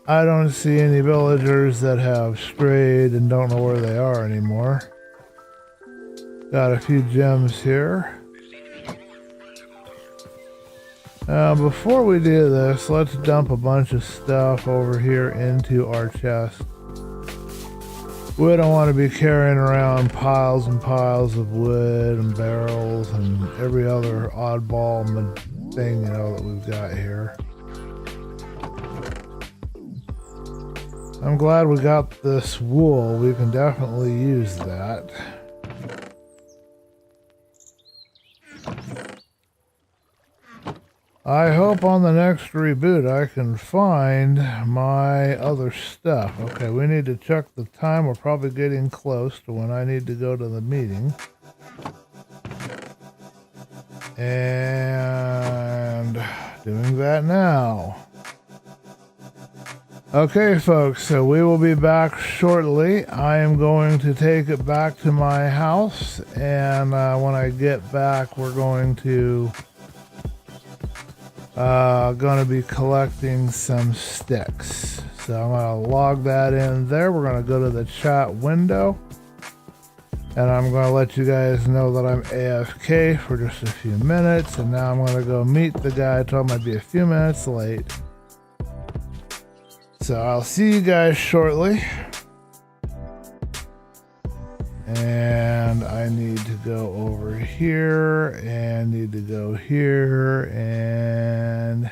I don't see any villagers that have strayed and don't know where they are anymore. Got a few gems here. Before we do this, let's dump a bunch of stuff over here into our chest. We don't want to be carrying around piles and piles of wood and barrels and every other oddball thing, you know, that we've got here. I'm glad we got this wool. We can definitely use that. I hope on the next reboot I can find my other stuff. Okay, we need to check the time. We're probably getting close to when I need to go to the meeting. And doing that now. Okay, folks, so we will be back shortly. I am going to take it back to my house, and when I get back, we're going to be collecting some sticks. So I'm going to log that in there. We're going to go to the chat window, and I'm going to let you guys know that I'm AFK for just a few minutes, and now I'm going to go meet the guy. I told him I'd be a few minutes late. So I'll see you guys shortly. And I need to go over here and need to go here and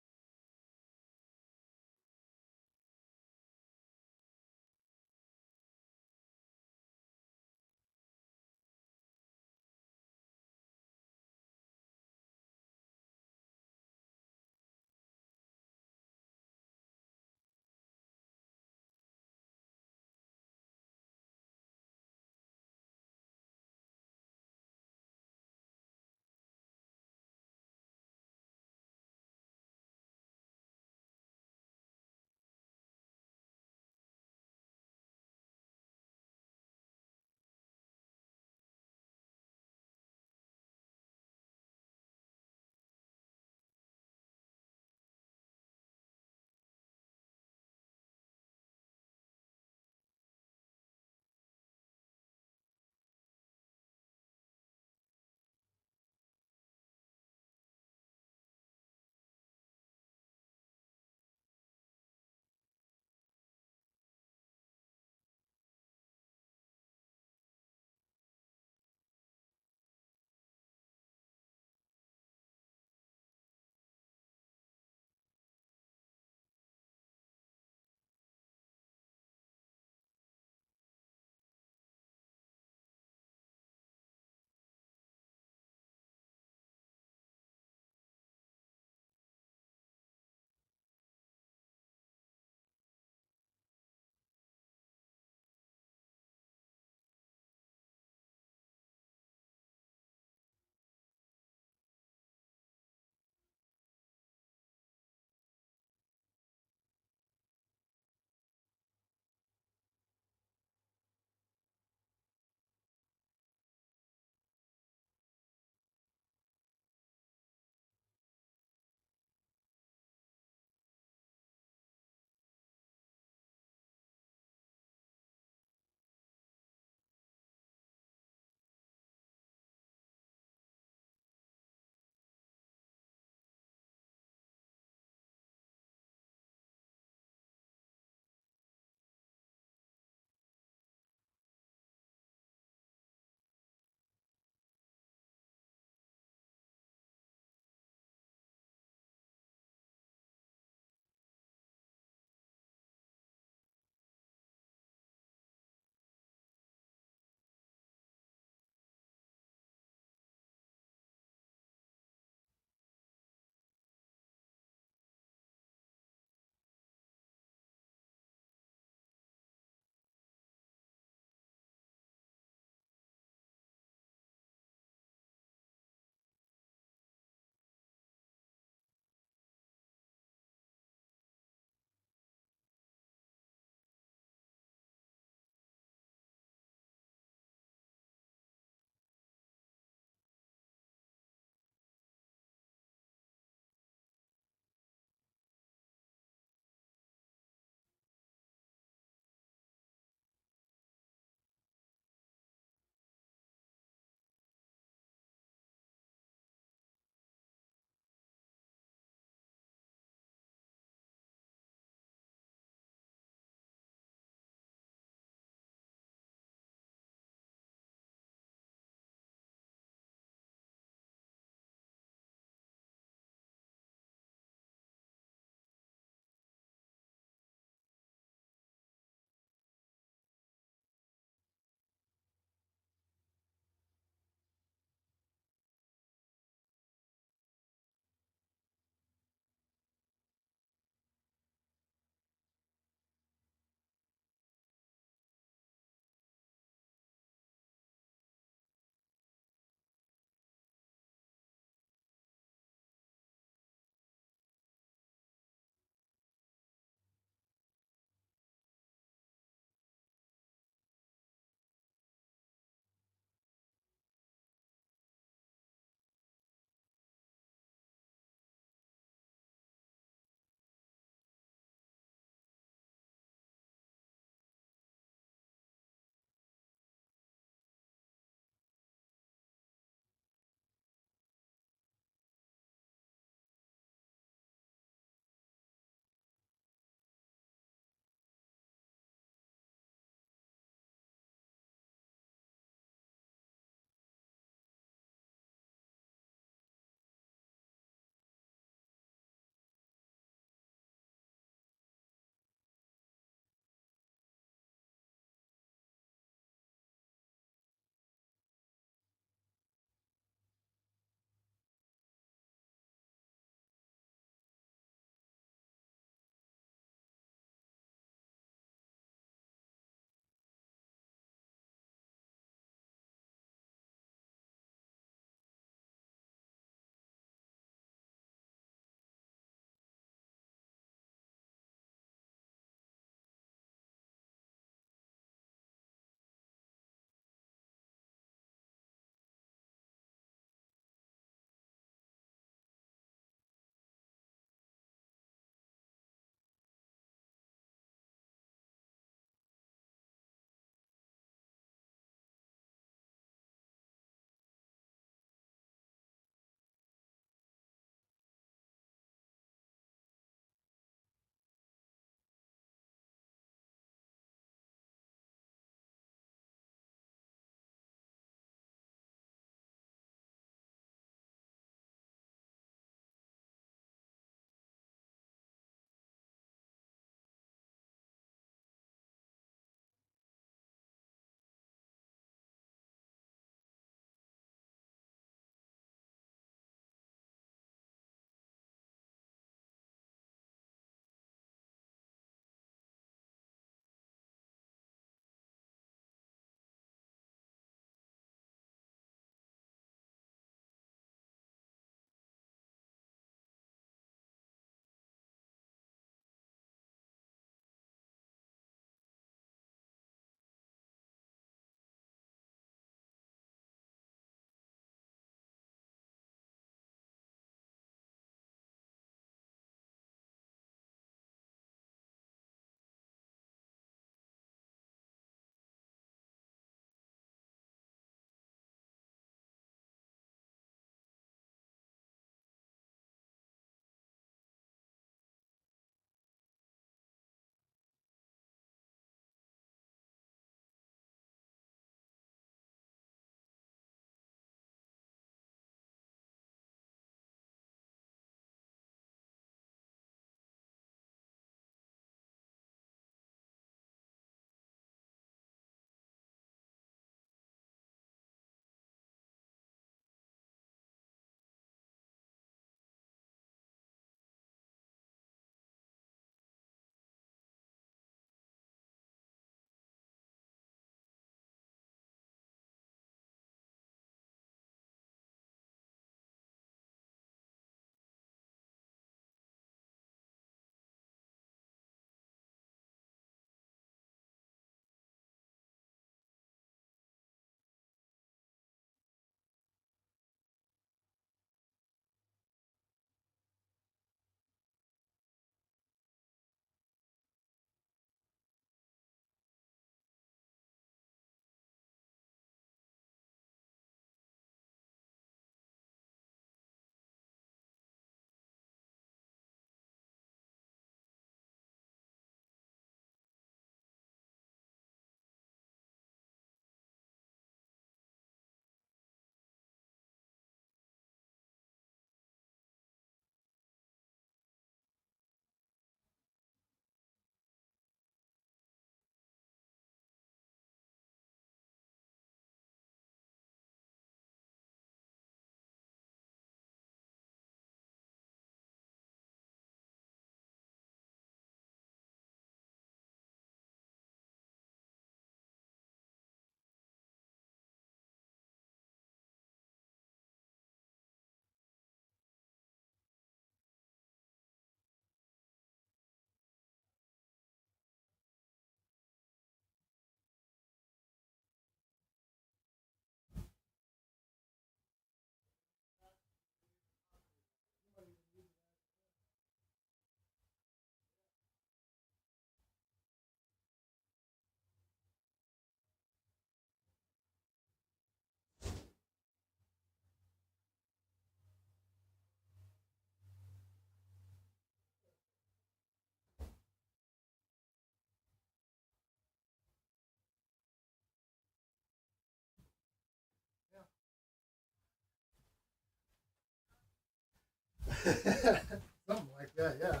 Something like that, yeah.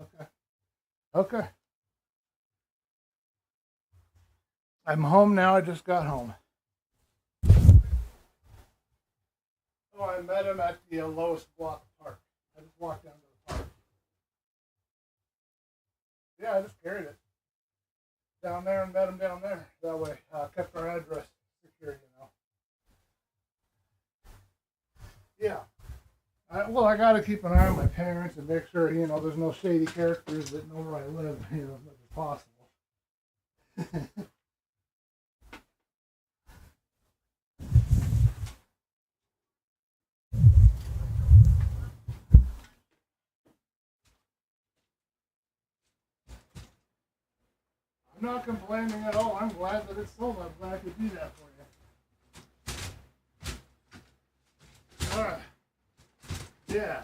Okay. Okay. I'm home now. I just got home. Oh, I met him at the lowest block park. I just walked down to the park. Yeah, I just carried it down there and met him down there. That way, kept our address secure, you know. Yeah. Well, I got to keep an eye on my parents and make sure, you know, there's no shady characters that know where I live, you know, as much as possible. I'm not complaining at all. I'm glad that it's sold. I'm glad I could do that for you. All right. Yeah.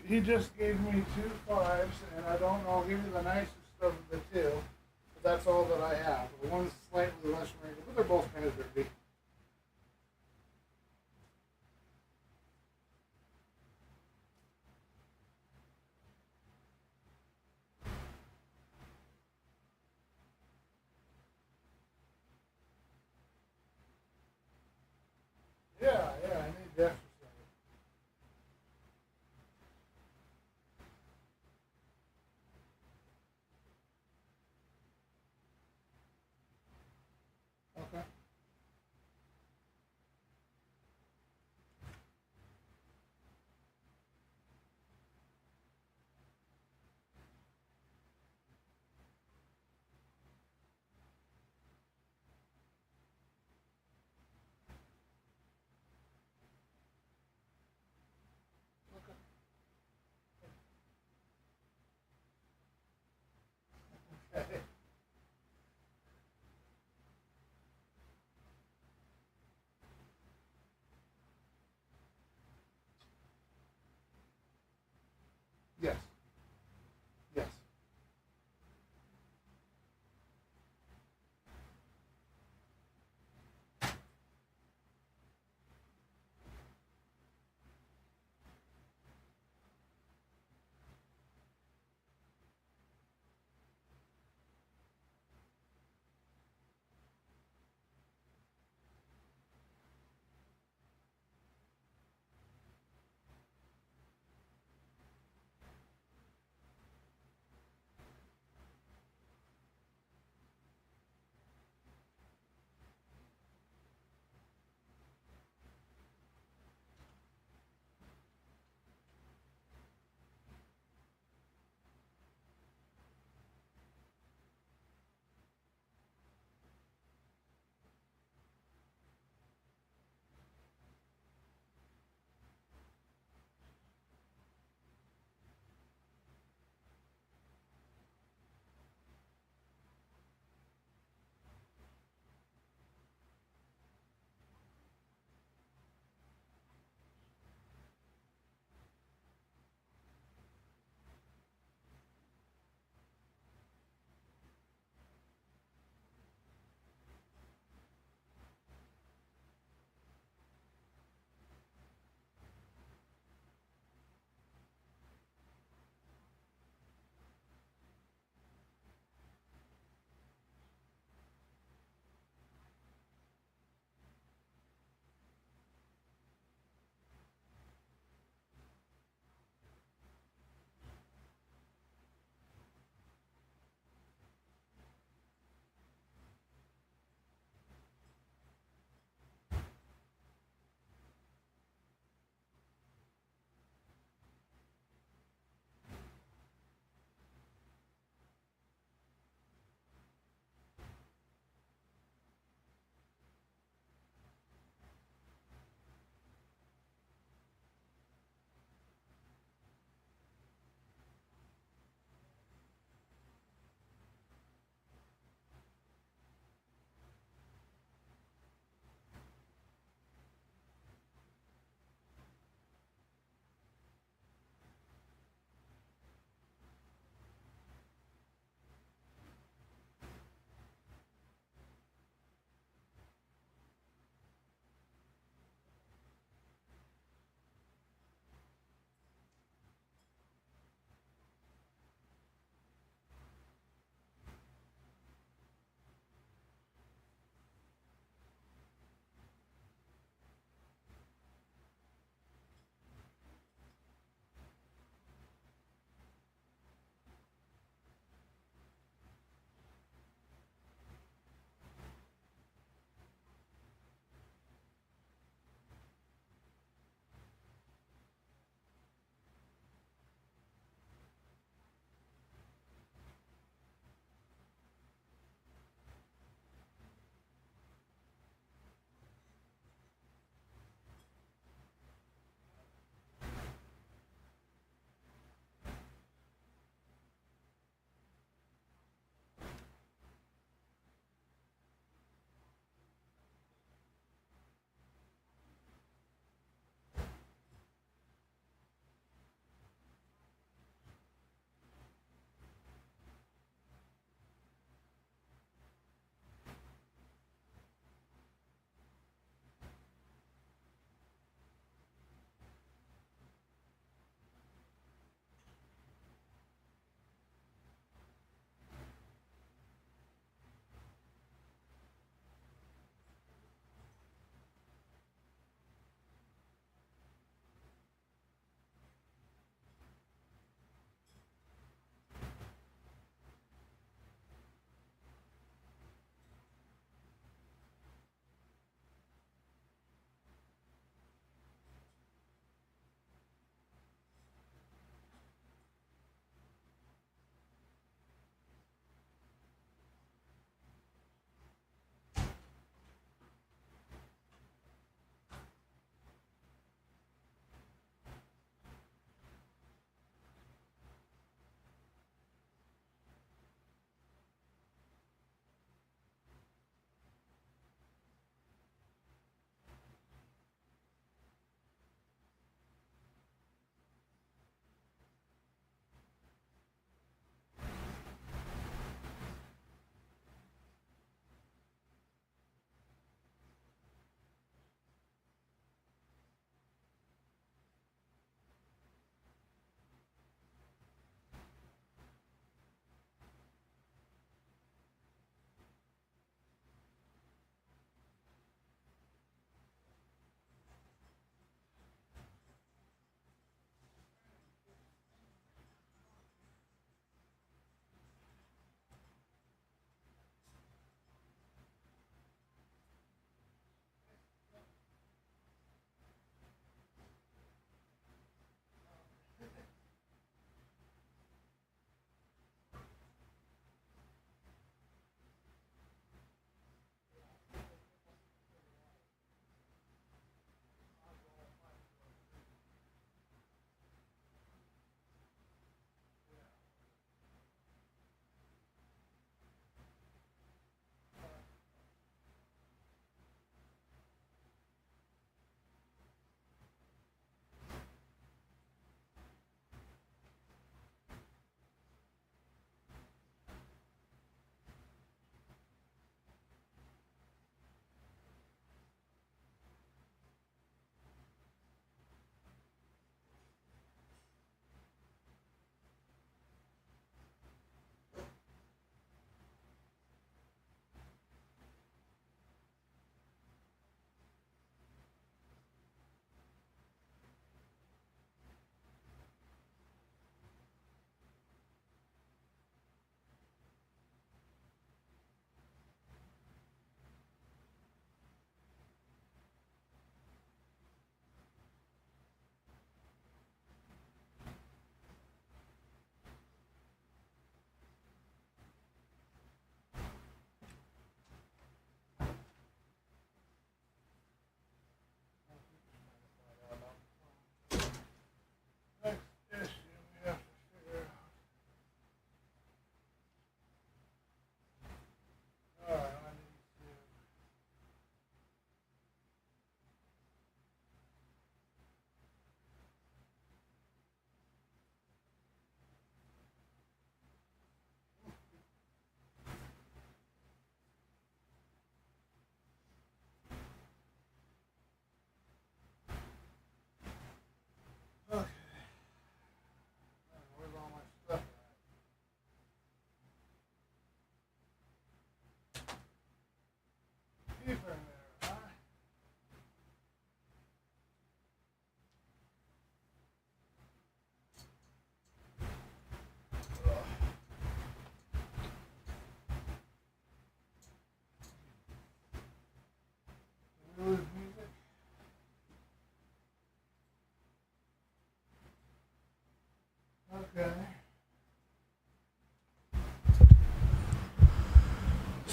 He just gave me 2 5s, and I don't know. I'll give you the nicest of the two. But that's all that I have. The one's slightly less wrinkled, but they're both kind of dirty. Yeah, yeah, I need the exercise. Okay.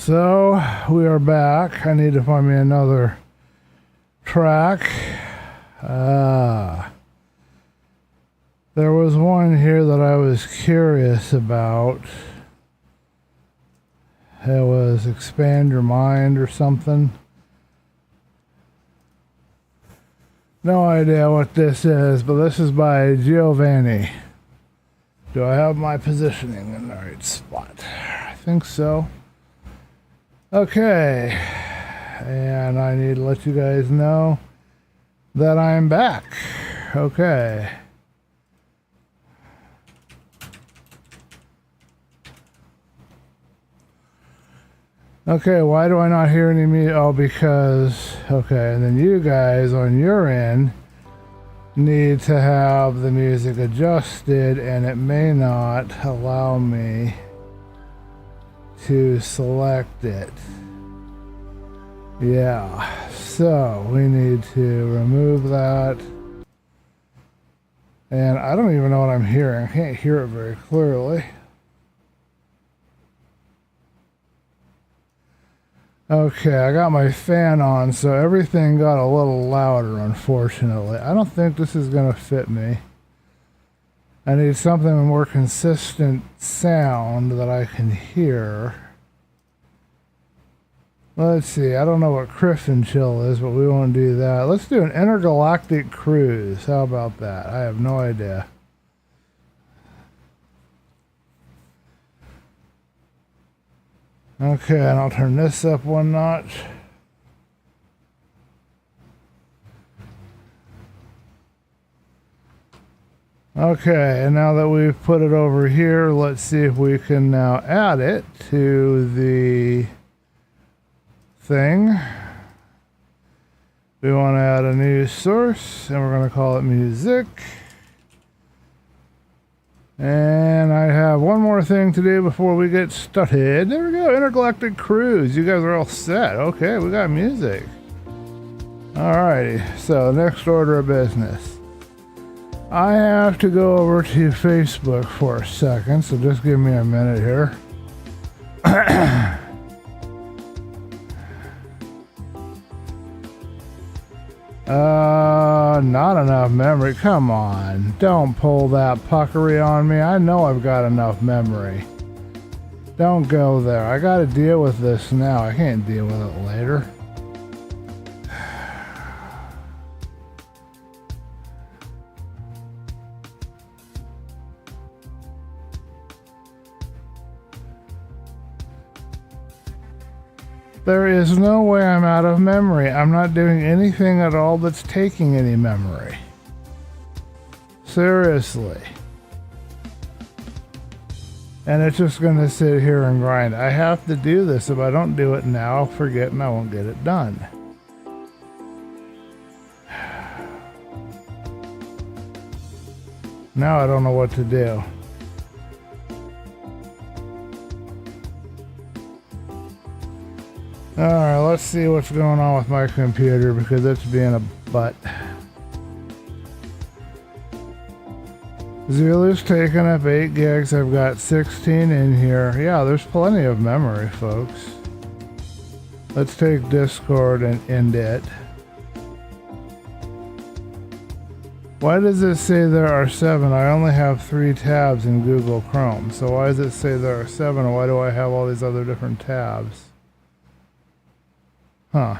So we are back. I need to find me another track. There was one here that I was curious about. It was Expand Your Mind or something. No idea what this is, but this is by Giovanni. Do I have my positioning in the right spot? I think so. Okay. And I need to let you guys know that I'm back. Okay. Okay, why do I not hear any music? Oh, because, okay, and then you guys on your end need to have the music adjusted, and it may not allow me to select it. Yeah, so we need to remove that. And I don't even know what I'm hearing. I can't hear it very clearly. Okay, I got my fan on, so everything got a little louder, unfortunately. I don't think this is going to fit me. I need something with more consistent sound that I can hear. Let's see, I don't know what Criff and Chill is, but we won't do that. Let's do an intergalactic cruise. How about that? I have no idea. Okay, and I'll turn this up one notch. Okay, and now that we've put it over here, let's see if we can now add it to the thing. We want to add a new source, and we're going to call it music. And I have one more thing to do before we get started. There we go, Intergalactic Cruise. You guys are all set. Okay, we got music. Alrighty, so next order of business. I have to go over to Facebook for a second, so just give me a minute here. Not enough memory. Come on. Don't pull that puckery on me. I know I've got enough memory. Don't go there. I gotta deal with this now. I can't deal with it later. There is no way I'm out of memory. I'm not doing anything at all that's taking any memory. Seriously. And it's just going to sit here and grind. I have to do this. If I don't do it now, I'll forget and I won't get it done. Now I don't know what to do. Alright, let's see what's going on with my computer because it's being a butt. Zulu's taking up 8 gigs. I've got 16 in here. Yeah, there's plenty of memory, folks. Let's take Discord and end it. Why does it say there are 7? I only have 3 tabs in Google Chrome. So why does it say there are 7? And why do I have all these other different tabs? Huh.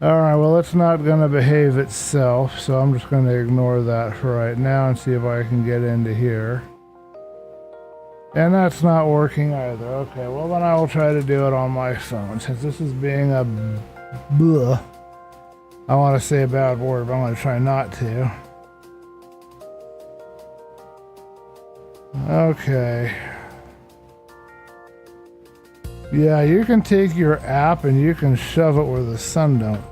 Alright, well it's not going to behave itself, so I'm just going to ignore that for right now and see if I can get into here. And that's not working either. Okay, well then I will try to do it on my phone. Since this is being a bleh, I want to say a bad word, but I'm going to try not to. Okay. Yeah, you can take your app and you can shove it where the sun don't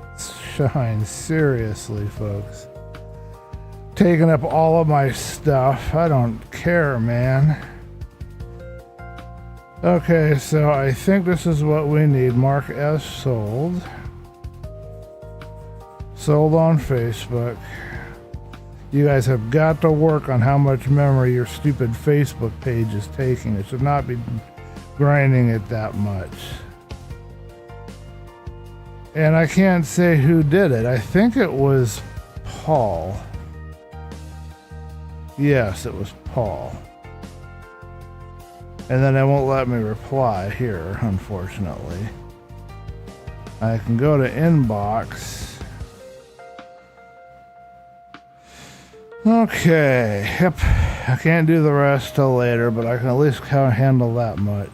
shine. Seriously, folks. Taking up all of my stuff. I don't care, man. Okay, so I think this is what we need. Mark S. sold. Sold on Facebook. You guys have got to work on how much memory your stupid Facebook page is taking. It should not be grinding it that much. And I can't say who did it. I think it was Paul. Yes, it was Paul. And then it won't let me reply here, unfortunately. I can go to inbox. Okay, yep. I can't do the rest till later, but I can at least handle that much.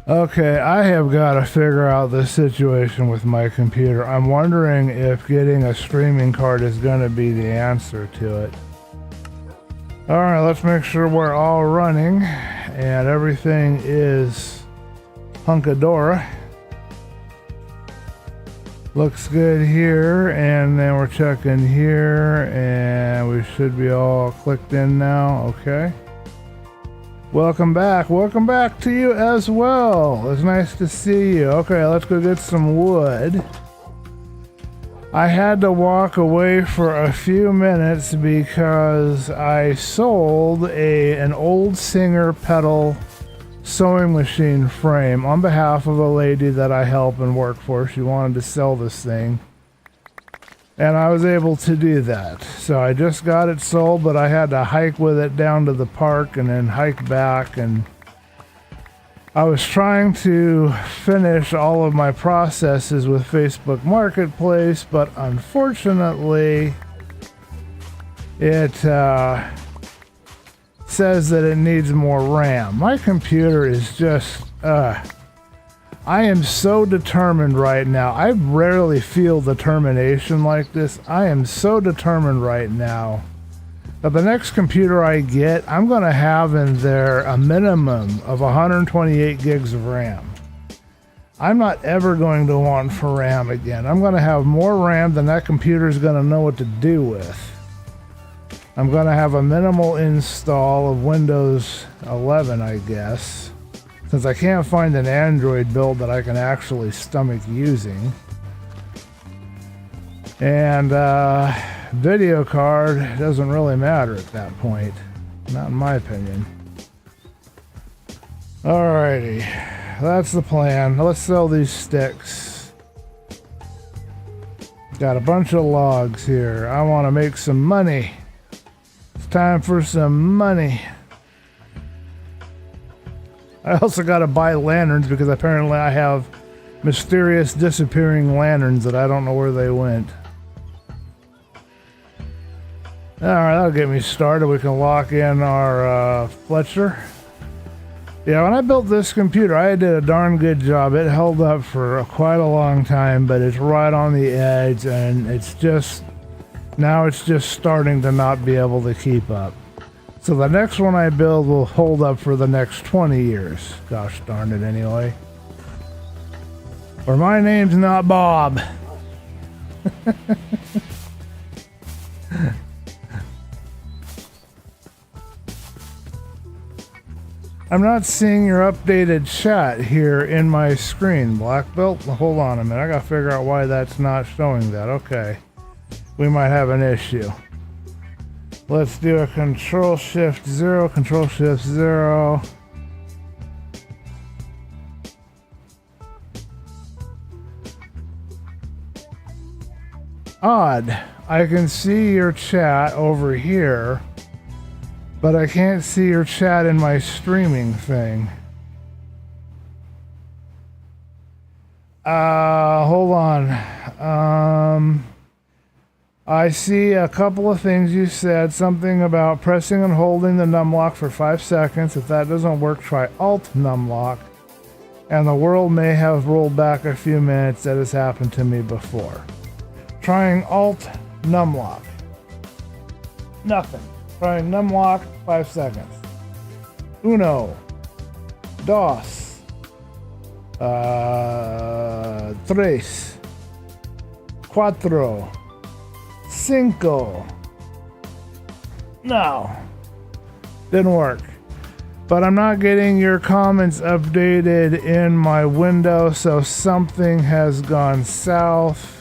Okay, I have got to figure out this situation with my computer. I'm wondering if getting a streaming card is going to be the answer to it. Alright, let's make sure we're all running and everything is hunkadora. Looks good here, and then we're checking here, and we should be all clicked in now. Okay. Welcome back to you as well. It's nice to see you. Okay, let's go get some wood. I had to walk away for a few minutes because I sold an old Singer pedal sewing machine frame on behalf of a lady that I help and work for. She wanted to sell this thing, and I was able to do that. So I just got it sold, but I had to hike with it down to the park and then hike back, and I was trying to finish all of my processes with Facebook Marketplace, but unfortunately it says that it needs more RAM. My computer is just I am so determined right now. I rarely feel determination like this. I am so determined right now that the next computer I get, I'm going to have in there a minimum of 128 gigs of RAM. I'm not ever going to want for RAM again. I'm going to have more RAM than that computer is going to know what to do with. I'm going to have a minimal install of Windows 11, I guess, since I can't find an Android build that I can actually stomach using. And video card doesn't really matter at that point, not in my opinion. Alrighty, that's the plan. Let's sell these sticks. Got a bunch of logs here. I want to make some money. It's time for some money. I also got to buy lanterns because apparently I have mysterious disappearing lanterns that I don't know where they went. Alright, that'll get me started. We can lock in our Fletcher. Yeah, when I built this computer, I did a darn good job. It held up for quite a long time, but it's right on the edge, and it's just starting to not be able to keep up. So the next one I build will hold up for the next 20 years. Gosh darn it, anyway. Or my name's not Bob. I'm not seeing your updated chat here in my screen, Black Belt. Hold on a minute. I gotta figure out why that's not showing that. Okay. We might have an issue. Let's do a Control-Shift-0, Control-Shift-0. Odd. I can see your chat over here, but I can't see your chat in my streaming thing. Hold on. I see a couple of things you said. Something about pressing and holding the numlock for 5 seconds. If that doesn't work, try Alt numlock. And the world may have rolled back a few minutes. That has happened to me before. Trying Alt numlock. Nothing. Trying numlock, 5 seconds. Uno. Dos. Tres. Cuatro. Cinco. No. Didn't work. But I'm not getting your comments updated in my window, so something has gone south.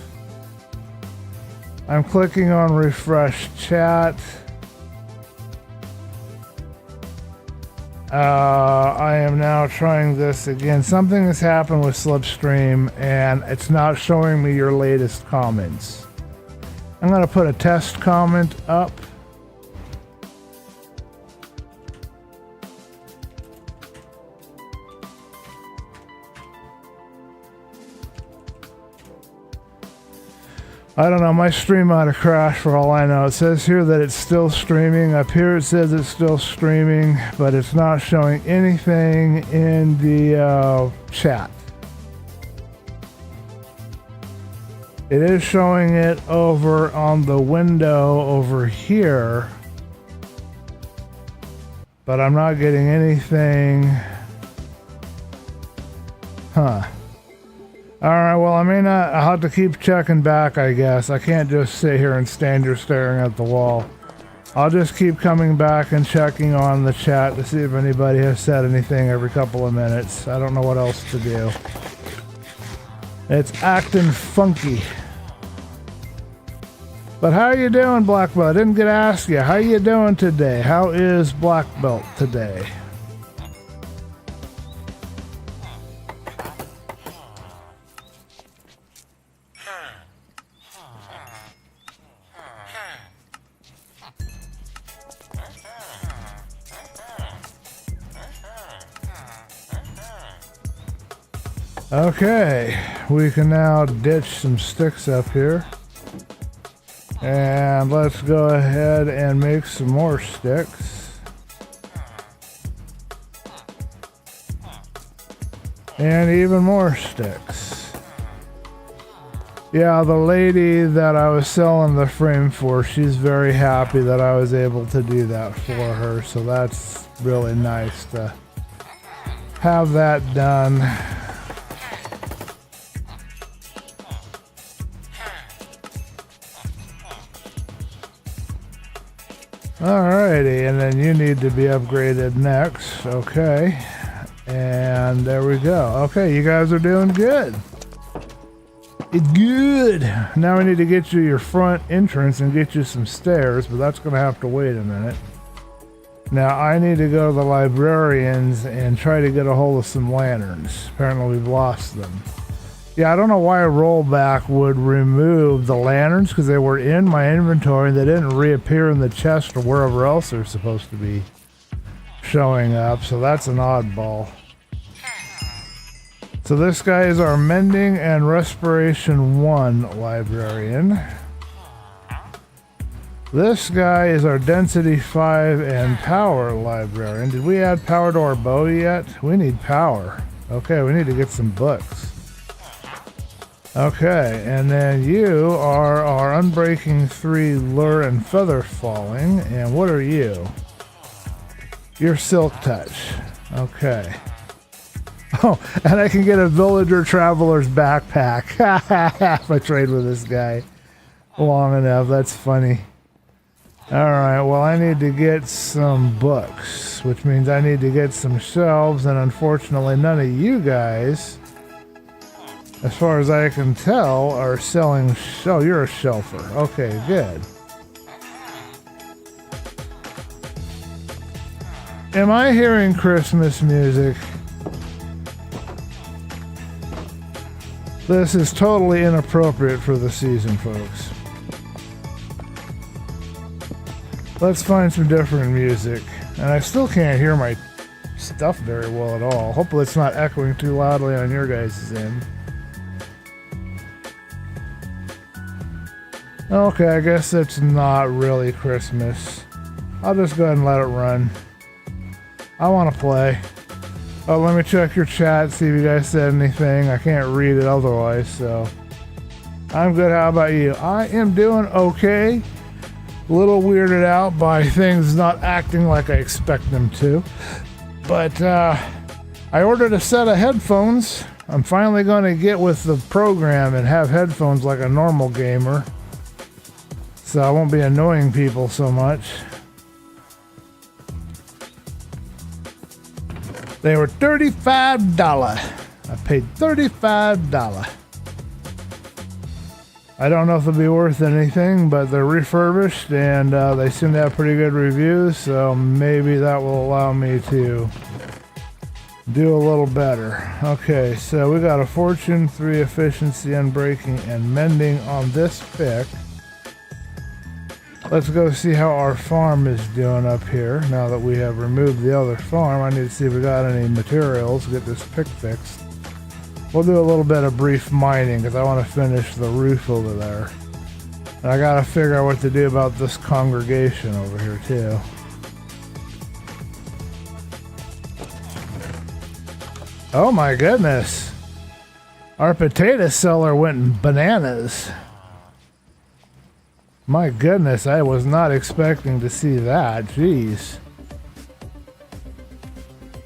I'm clicking on refresh chat. I am now trying this again. Something has happened with Slipstream and it's not showing me your latest comments. I'm going to put a test comment up. I don't know, my stream might have crashed for all I know. It says here that it's still streaming. Up here it says it's still streaming, but it's not showing anything in the chat. It is showing it over on the window over here, but I'm not getting anything. Huh. Alright, well, I may not. I'll have to keep checking back, I guess. I can't just sit here and stand here staring at the wall. I'll just keep coming back and checking on the chat to see if anybody has said anything every couple of minutes. I don't know what else to do. It's acting funky. But how are you doing, Black Belt? I didn't get to ask you. How are you doing today? How is Black Belt today? Okay, we can now ditch some sticks up here. And let's go ahead and make some more sticks. And even more sticks. Yeah, the lady that I was selling the frame for, she's very happy that I was able to do that for her. So that's really nice to have that done. Alrighty, and then you need to be upgraded next. Okay, and there we go. Okay, you guys are doing good. It's good. Now we need to get you your front entrance and get you some stairs, but that's going to have to wait a minute. Now I need to go to the librarians and try to get a hold of some lanterns. Apparently we've lost them. Yeah, I don't know why a rollback would remove the lanterns, because they were in my inventory and they didn't reappear in the chest or wherever else they're supposed to be showing up, so that's an oddball. So this guy is our Mending and Respiration 1 librarian. This guy is our Density 5 and Power librarian. Did we add power to our bow yet? We need power. Okay, we need to get some books. Okay, and then you are our Unbreaking 3 Lure and Feather Falling. And what are you? You're Silk Touch. Okay. Oh, and I can get a Villager Traveler's Backpack if I trade with this guy long enough. That's funny. Alright, well I need to get some books, which means I need to get some shelves, and unfortunately none of you guys, as far as I can tell, are selling. Oh, you're a shelfer. Okay, good. Am I hearing Christmas music? This is totally inappropriate for the season, folks. Let's find some different music. And I still can't hear my stuff very well at all. Hopefully it's not echoing too loudly on your guys' end. Okay, I guess it's not really Christmas. I'll just go ahead and let it run. I want to play. Oh, let me check your chat, see if you guys said anything. I can't read it otherwise, so. I'm good, how about you? I am doing okay. A little weirded out by things not acting like I expect them to. But I ordered a set of headphones. I'm finally going to get with the program and have headphones like a normal gamer. So I won't be annoying people so much. They were $35. I paid $35. I don't know if they'll be worth anything, but they're refurbished and they seem to have pretty good reviews, so maybe that will allow me to do a little better. Okay, so we got a Fortune 3 efficiency on breaking and mending on this pick. Let's go see how our farm is doing up here. Now that we have removed the other farm, I need to see if we got any materials to get this pick fixed. We'll do a little bit of brief mining because I want to finish the roof over there. And I got to figure out what to do about this congregation over here too. Oh my goodness. Our potato seller went bananas. My goodness, I was not expecting to see that. Jeez.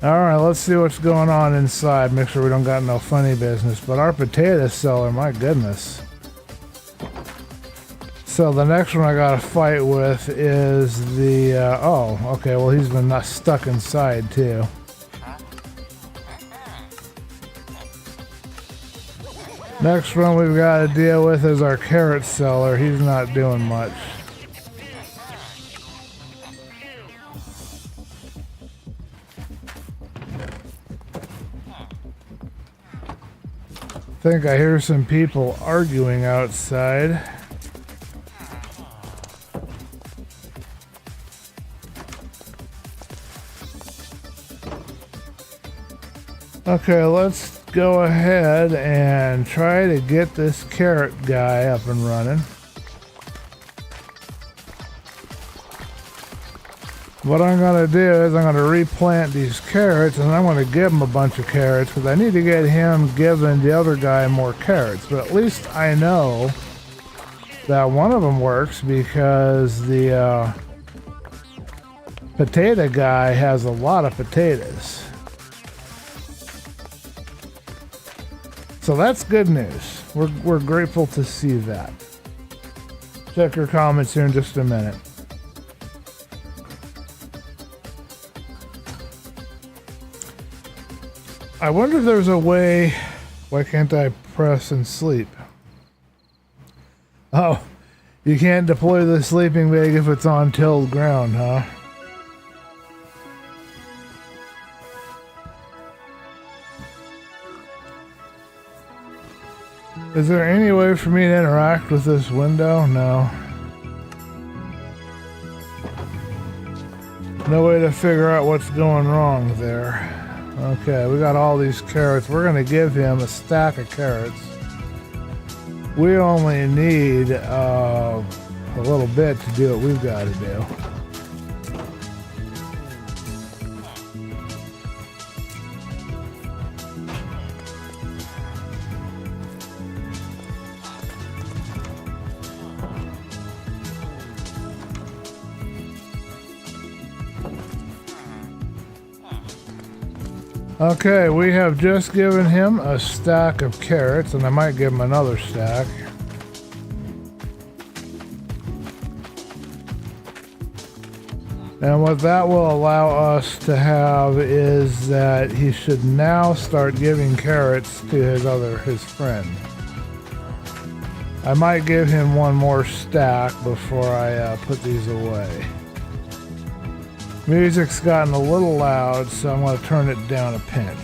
Alright, let's see what's going on inside. Make sure we don't got no funny business. But our potato seller, my goodness. So the next one I gotta fight with is the... oh, okay, well he's been stuck inside too. Next one we've got to deal with is our carrot seller. He's not doing much. I think I hear some people arguing outside. Okay, let's go ahead and try to get this carrot guy up and running. What I'm going to do is I'm going to replant these carrots and I'm going to give him a bunch of carrots because I need to get him giving the other guy more carrots. But at least I know that one of them works because the potato guy has a lot of potatoes. So that's good news. We're grateful to see that. Check your comments here in just a minute. I wonder if there's a way. Why can't I press and sleep? Oh, you can't deploy the sleeping bag if it's on tilled ground, huh? Is there any way for me to interact with this window? No. No way to figure out what's going wrong there. Okay, we got all these carrots. We're going to give him a stack of carrots. We only need a little bit to do what we've got to do. Okay, we have just given him a stack of carrots, and I might give him another stack. And what that will allow us to have is that he should now start giving carrots to his friend. I might give him one more stack before I put these away. Music's gotten a little loud, so I'm going to turn it down a pinch.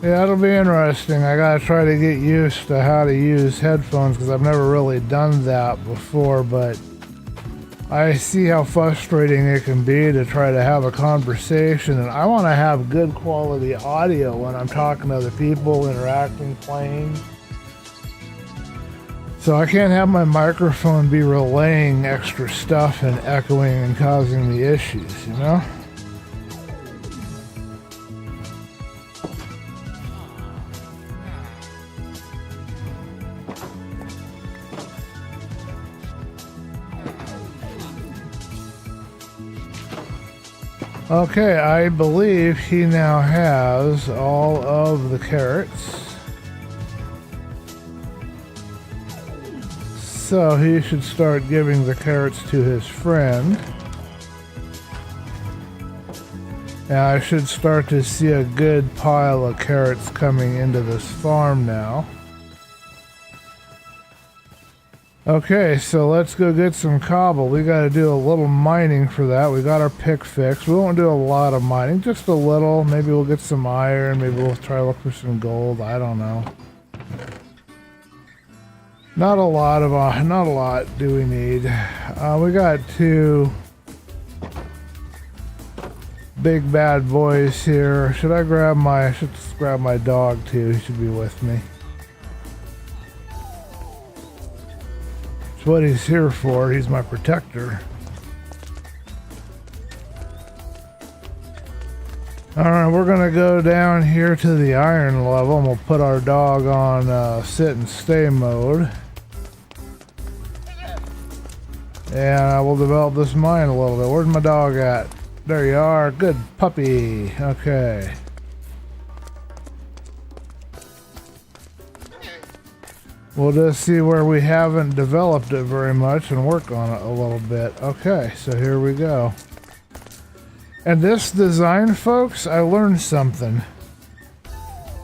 Yeah, it'll be interesting. I gotta try to get used to how to use headphones because I've never really done that before, but I see how frustrating it can be to try to have a conversation, and I want to have good quality audio when I'm talking to other people, interacting, playing. So I can't have my microphone be relaying extra stuff and echoing and causing me issues, you know? Okay, I believe he now has all of the carrots. So he should start giving the carrots to his friend. And I should start to see a good pile of carrots coming into this farm now. Okay, so let's go get some cobble. We got to do a little mining for that. We got our pick fixed. We won't do a lot of mining, just a little. Maybe we'll get some iron. Maybe we'll try to look for some gold. I don't know. Not a lot do we need. We got two big bad boys here. I should grab my dog too. He should be with me. It's what he's here for. He's my protector. Alright, we're gonna go down here to the iron level and we'll put our dog on sit and stay mode. And I will develop this mine a little bit. Where's my dog at? There you are. Good puppy. Okay. We'll just see where we haven't developed it very much and work on it a little bit. Okay, so here we go. And this design, folks, I learned something.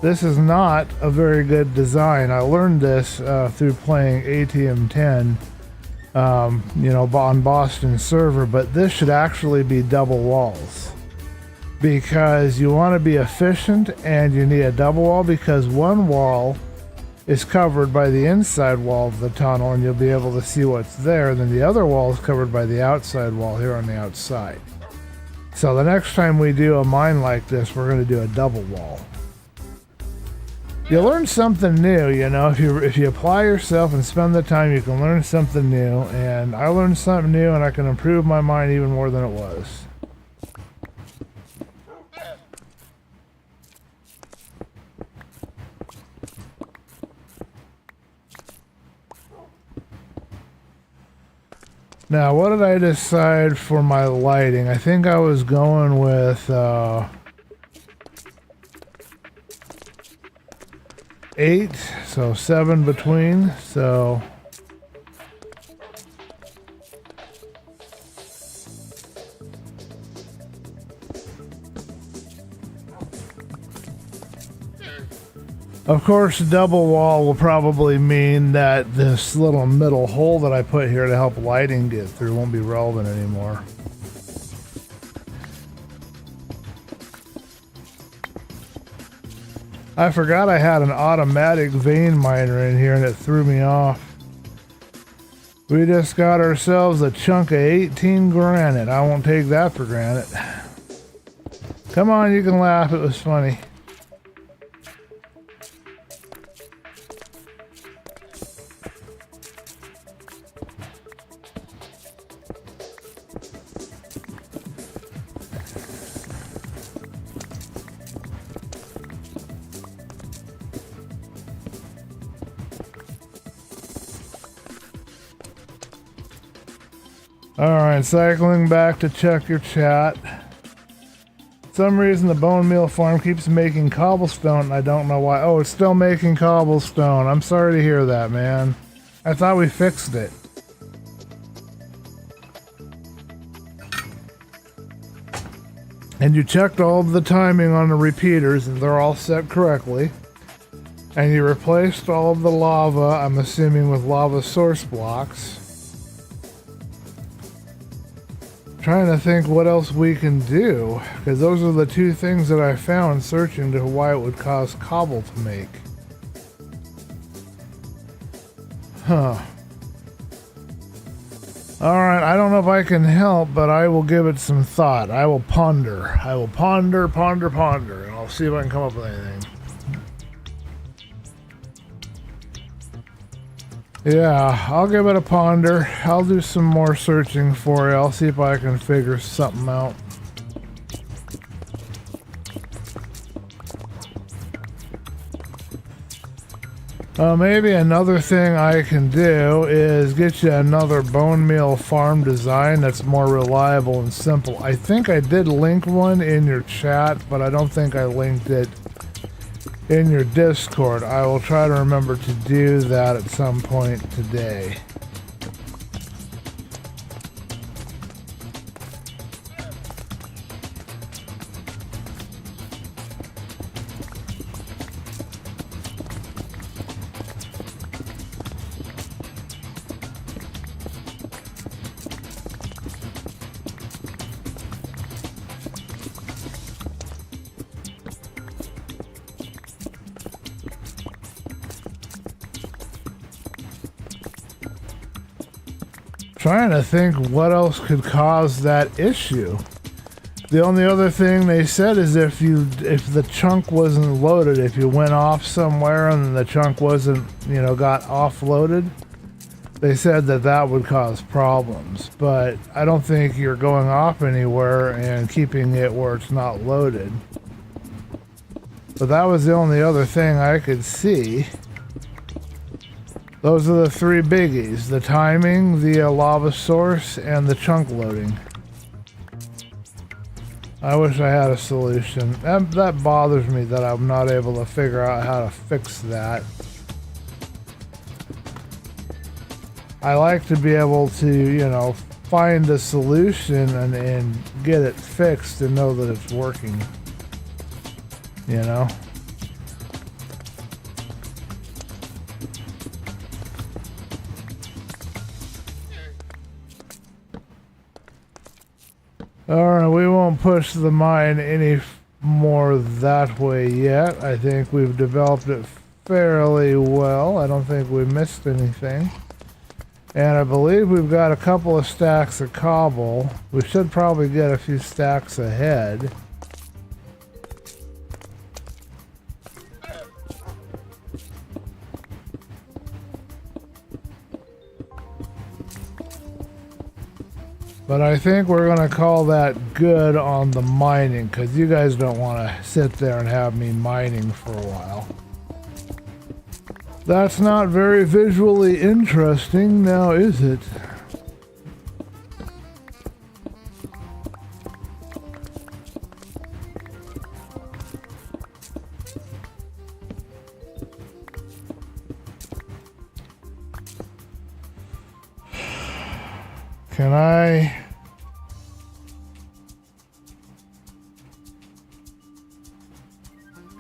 This is not a very good design. I learned this through playing ATM10. You know, on Boston server, but this should actually be double walls because you want to be efficient and you need a double wall because one wall is covered by the inside wall of the tunnel and you'll be able to see what's there, then the other wall is covered by the outside wall here on the outside. So the next time we do a mine like this, we're going to do a double wall. You learn something new, you know, if you apply yourself and spend the time, you can learn something new, and I learned something new and I can improve my mind even more than it was. Now, what did I decide for my lighting? I think I was going with 8, so 7 between, so of course double wall will probably mean that this little middle hole that I put here to help lighting get through won't be relevant anymore. I forgot I had an automatic vein miner in here and it threw me off. We just got ourselves a chunk of 18 granite. I won't take that for granted. Come on, you can laugh. It was funny. Alright, cycling back to check your chat. For some reason the bone meal farm keeps making cobblestone and I don't know why. Oh, it's still making cobblestone. I'm sorry to hear that, man. I thought we fixed it. And you checked all of the timing on the repeaters and they're all set correctly. And you replaced all of the lava, I'm assuming with lava source blocks. Trying to think what else we can do, because those are the two things that I found searching to why it would cause cobble to make. Huh. Alright, I don't know if I can help, but I will give it some thought. I will ponder. I will ponder, and I'll see if I can come up with anything. Yeah, I'll give it a ponder. I'll do some more searching for you. I'll see if I can figure something out. Maybe another thing I can do is get you another bone meal farm design that's more reliable and simple. I think I did link one in your chat, but I don't think I linked it in your Discord. I will try to remember to do that at some point today. Trying to think what else could cause that issue. The only other thing they said is if the chunk wasn't loaded, if you went off somewhere and the chunk wasn't, you know, got offloaded, they said that that would cause problems. But I don't think you're going off anywhere and keeping it where it's not loaded. But that was the only other thing I could see. Those are the three biggies: the timing, the lava source, and the chunk loading. I wish I had a solution. That bothers me that I'm not able to figure out how to fix that. I like to be able to, you know, find a solution and get it fixed and know that it's working. You know? Alright, we won't push the mine any more that way yet. I think we've developed it fairly well. I don't think we missed anything. And I believe we've got a couple of stacks of cobble. We should probably get a few stacks ahead. But I think we're going to call that good on the mining, because you guys don't want to sit there and have me mining for a while. That's not very visually interesting, now is it? Can I...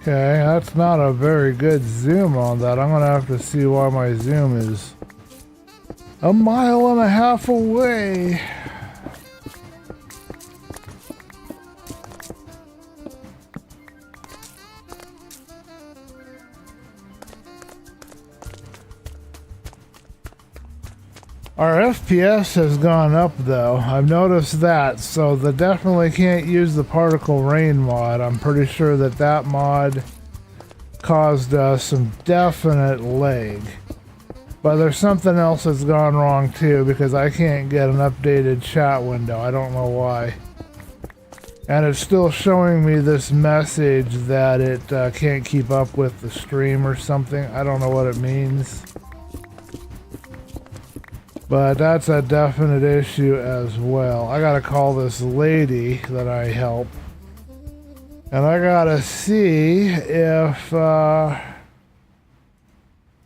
Okay, that's not a very good zoom on that. I'm gonna have to see why my zoom is 1.5 miles away. Our FPS has gone up though. I've noticed that, so they definitely can't use the particle rain mod. I'm pretty sure that that mod caused us some definite lag. But there's something else that's gone wrong too, because I can't get an updated chat window. I don't know why. And it's still showing me this message that it can't keep up with the stream or something. I don't know what it means. But that's a definite issue as well. I gotta call this lady that I help. And I gotta see if,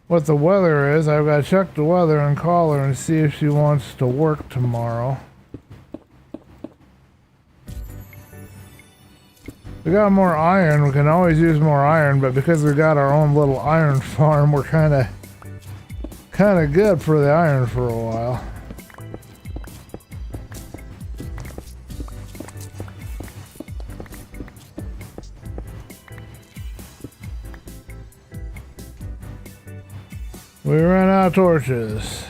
what the weather is. I've gotta check the weather and call her and see if she wants to work tomorrow. We got more iron. We can always use more iron, but because we got our own little iron farm, we're kind of good for the iron for a while. We ran out of torches.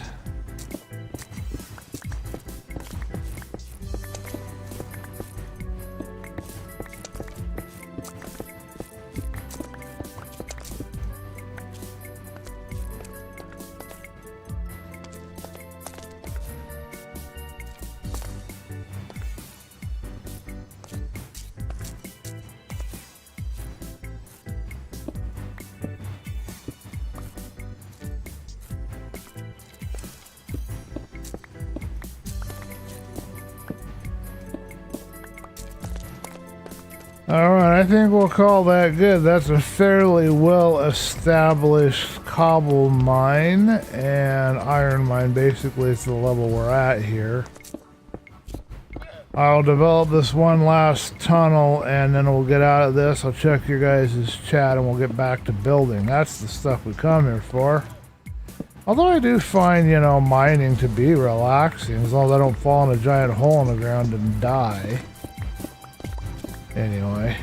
Alright, I think we'll call that good. That's a fairly well established cobble mine and iron mine. Basically, it's the level we're at here. I'll develop this one last tunnel and then we'll get out of this. I'll check your guys' chat and we'll get back to building. That's the stuff we come here for. Although I do find, you know, mining to be relaxing as long as I don't fall in a giant hole in the ground and die. Anyway.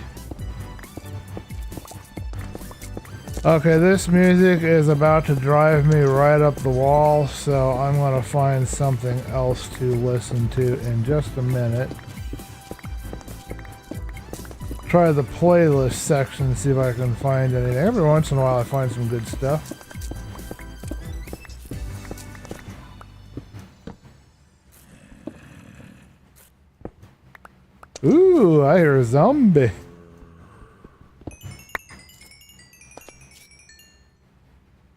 Okay, this music is about to drive me right up the wall, so I'm going to find something else to listen to in just a minute. Try the playlist section, see if I can find anything. Every once in a while I find some good stuff. Ooh, I hear a zombie.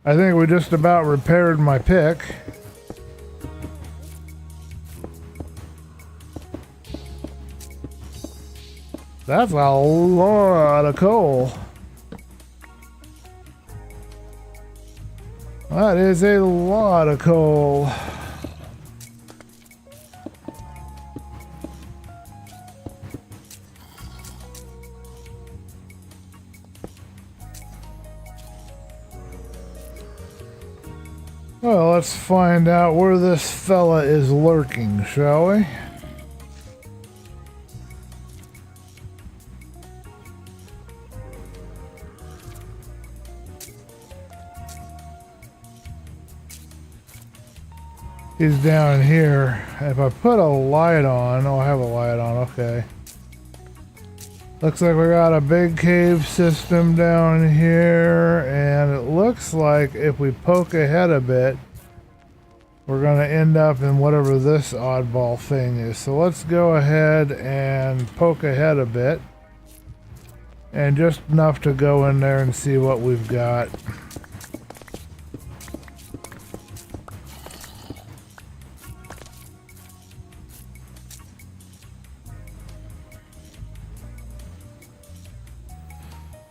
I think we just about repaired my pick. That's a lot of coal. That is a lot of coal. Well, let's find out where this fella is lurking, shall we? He's down here. If I put a light on, oh, I have a light on, okay. Looks like we got a big cave system down here, and it looks like if we poke ahead a bit, we're going to end up in whatever this oddball thing is. So let's go ahead and poke ahead a bit, and just enough to go in there and see what we've got.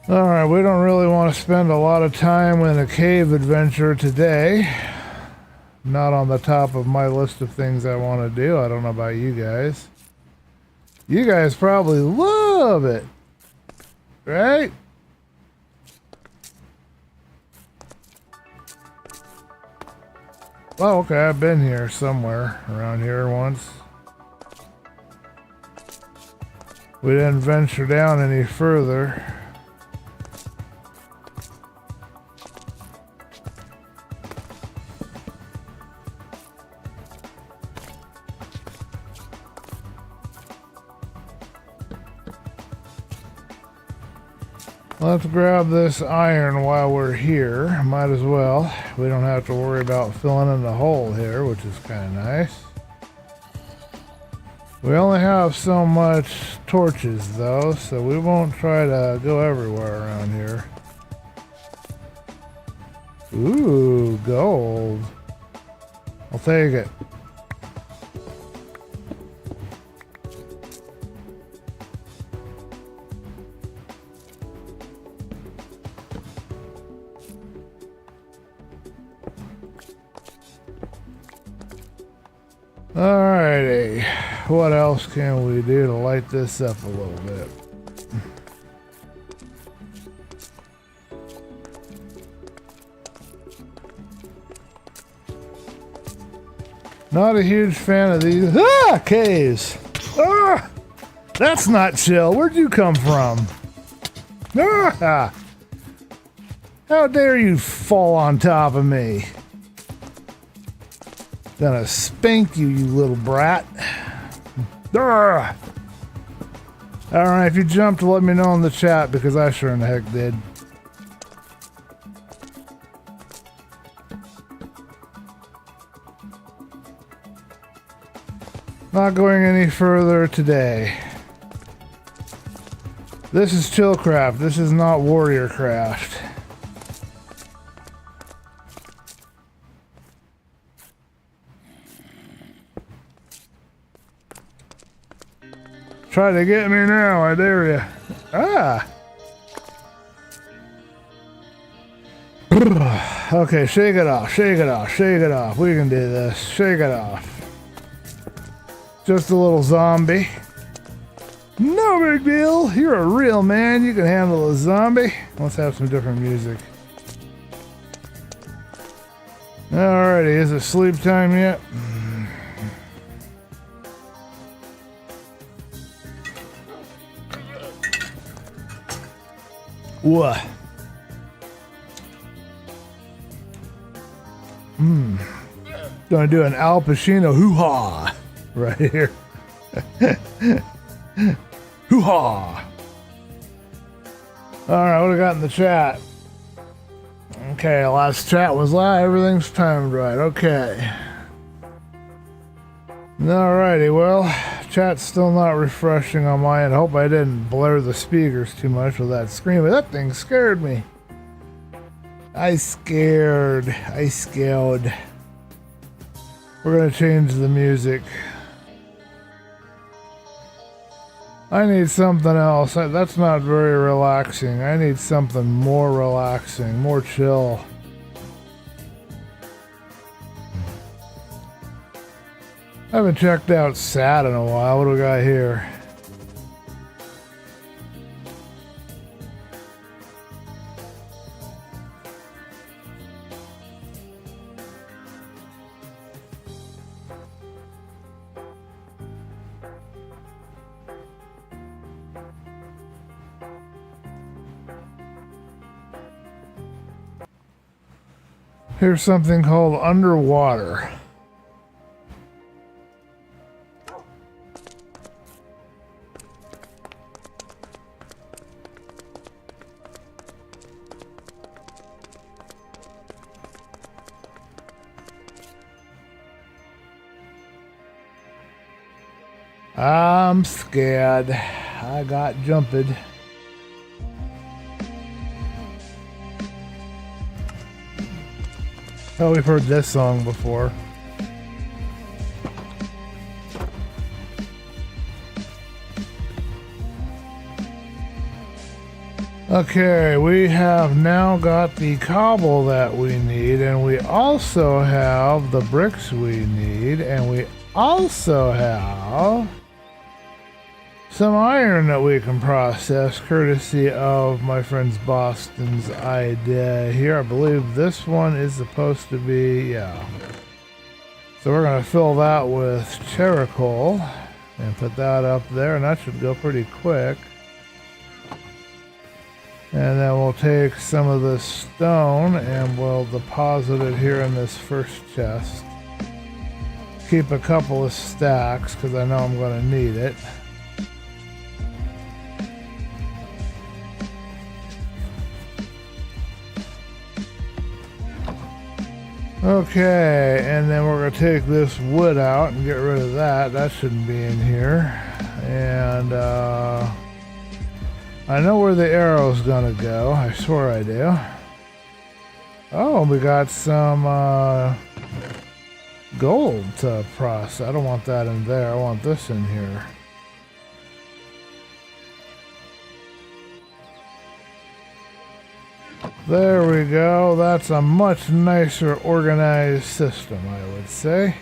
Alright, we don't really want to spend a lot of time in a cave adventure today. Not on the top of my list of things I want to do. I don't know about you guys. You guys probably love it, right? Oh, okay, I've been here somewhere around here once. We didn't venture down any further. Let's grab this iron while we're here. Might as well. We don't have to worry about filling in the hole here, which is kind of nice. We only have so much torches though, so we won't try to go everywhere around here. Ooh, gold. I'll take it. Alrighty, what else can we do to light this up a little bit? Not a huge fan of these caves. Ah, that's not chill. Where'd you come from? Ah, how dare you fall on top of me? Gonna spank you, you little brat. Alright, if you jumped, let me know in the chat because I sure in the heck did. Not going any further today. This is ChillCraft. This is not WarriorCraft. Try to get me now, I dare you. Ah! Okay, shake it off, shake it off, shake it off. We can do this. Shake it off. Just a little zombie. No big deal. You're a real man. You can handle a zombie. Let's have some different music. Alrighty, is it sleep time yet? What? Gonna do an Al Pacino hoo-ha right here. Hoo-ha! Alright, what do we got in the chat? Okay, last chat was live. Everything's timed right. Okay. Alrighty, well, chat's still not refreshing on my end. I hope I didn't blare the speakers too much with that scream, but that thing scared me. I scared. We're gonna change the music. I need something else. That's not very relaxing. I need something more relaxing, more chill. I haven't checked out Sad in a while. What do we got here? Here's something called Underwater. I'm scared. I got jumped. Oh, we've heard this song before. Okay, we have now got the cobble that we need, and we also have the bricks we need, and we also have some iron that we can process, courtesy of my friend's Boston's idea here. I believe this one is supposed to be, yeah. So we're going to fill that with charcoal and put that up there, and that should go pretty quick. And then we'll take some of this stone and we'll deposit it here in this first chest. Keep a couple of stacks because I know I'm going to need it. Okay, and then we're going to take this wood out and get rid of that. That shouldn't be in here. And I know where the arrow's going to go. I swear I do. Oh, we got some gold to process. I don't want that in there. I want this in here. There we go. That's a much nicer organized system, I would say.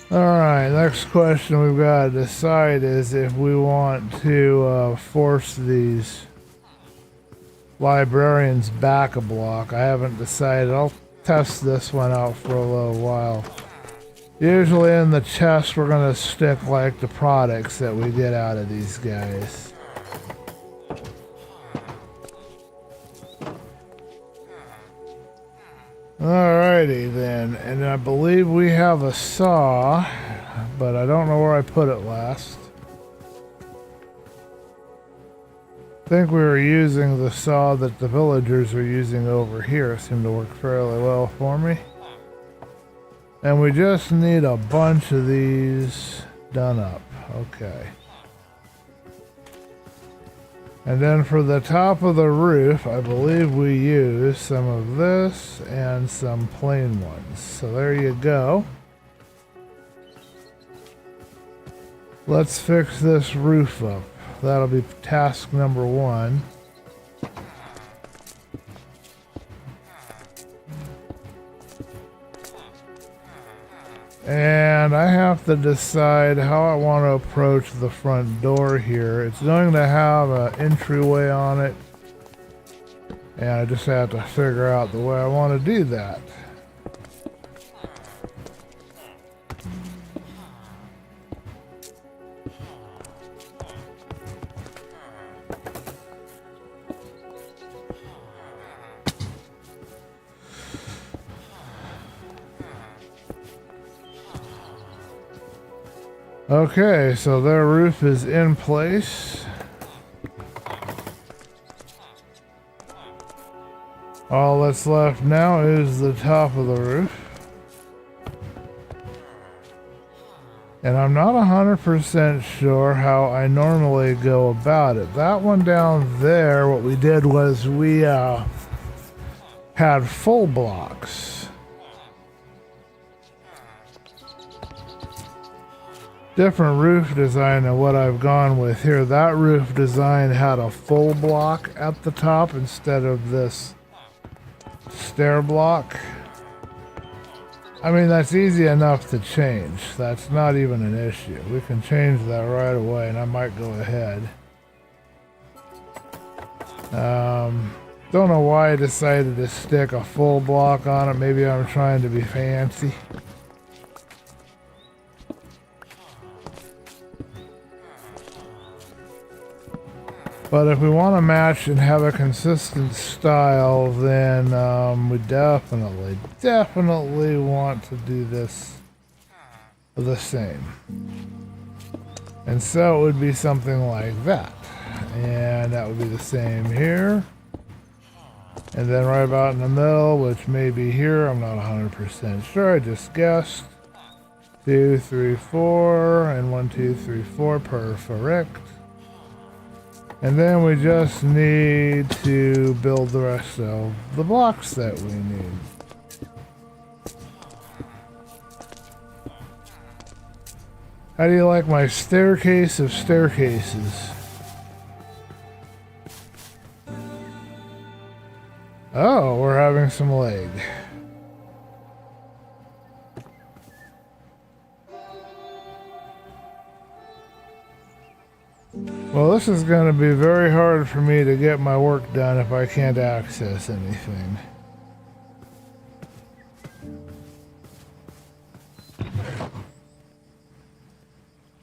Alright, next question we've got to decide is if we want to force these librarians back a block. I haven't decided. I'll test this one out for a little while. Usually in the chest we're going to stick like the products that we get out of these guys. Alrighty then, and I believe we have a saw, but I don't know where I put it last. I think we were using the saw that the villagers are using over here. It seemed to work fairly well for me. And we just need a bunch of these done up. Okay. And then for the top of the roof, I believe we use some of this and some plain ones. So there you go. Let's fix this roof up. That'll be task number 1. And I have to decide how I want to approach the front door here. It's going to have an entryway on it, and I just have to figure out the way I want to do that. Okay, so their roof is in place. All that's left now is the top of the roof. And I'm not 100% sure how I normally go about it. That one down there, what we did was we had full blocks. Different roof design than what I've gone with here. That roof design had a full block at the top instead of this stair block. I mean, that's easy enough to change. That's not even an issue. We can change that right away, and I might go ahead. Don't know why I decided to stick a full block on it. Maybe I'm trying to be fancy. But if we want to match and have a consistent style, then we definitely want to do this the same. And so it would be something like that. And that would be the same here. And then right about in the middle, which may be here, I'm not 100% sure, I just guessed. 2, 3, 4, and 1, 2, 3, 4, perfect. And then we just need to build the rest of the blocks that we need. How do you like my staircase of staircases? Oh, we're having some lag. Well, this is going to be very hard for me to get my work done if I can't access anything.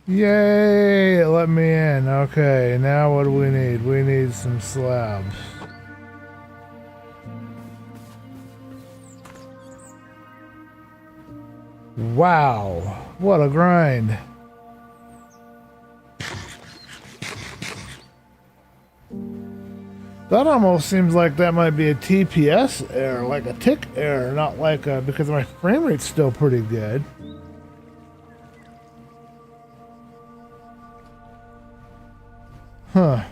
Yay! It let me in. Okay, now what do we need? We need some slabs. Wow! What a grind! That almost seems like that might be a TPS error, like a tick error, not like a, because my frame rate's still pretty good. Huh.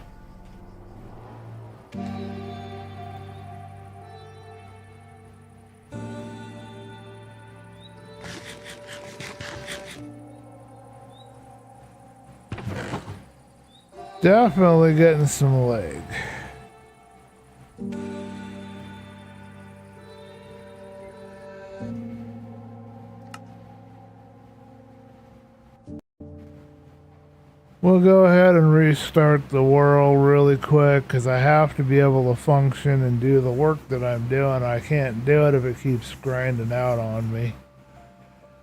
Definitely getting some lag. We'll go ahead and restart the world really quick because I have to be able to function and do the work that I'm doing. I can't do it if it keeps grinding out on me.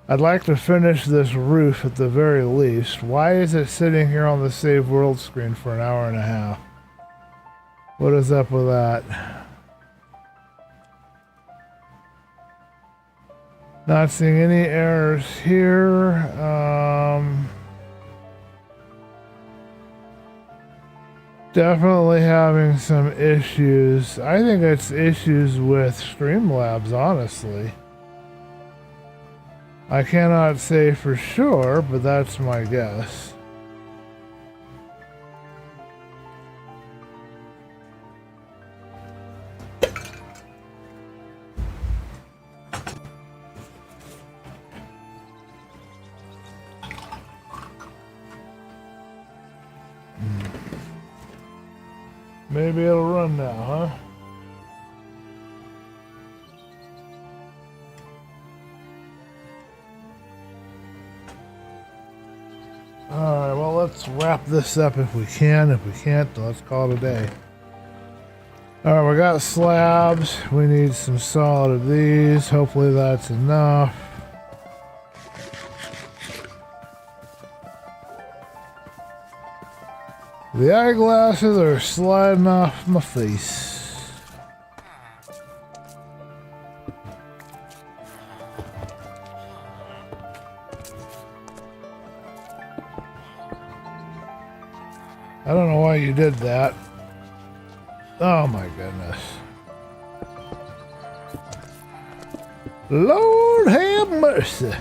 I'd like to finish this roof at the very least. Why is it sitting here on the save world screen for an hour and a half? What is up with that? Not seeing any errors here. Definitely having some issues. I think it's issues with Streamlabs, honestly. I cannot say for sure, but that's my guess. Maybe it'll run now, huh? Alright, well, let's wrap this up if we can. If we can't, then let's call it a day. Alright, we got slabs. We need some solid of these. Hopefully that's enough. The eyeglasses are sliding off my face. I don't know why you did that. Oh my goodness. Lord have mercy.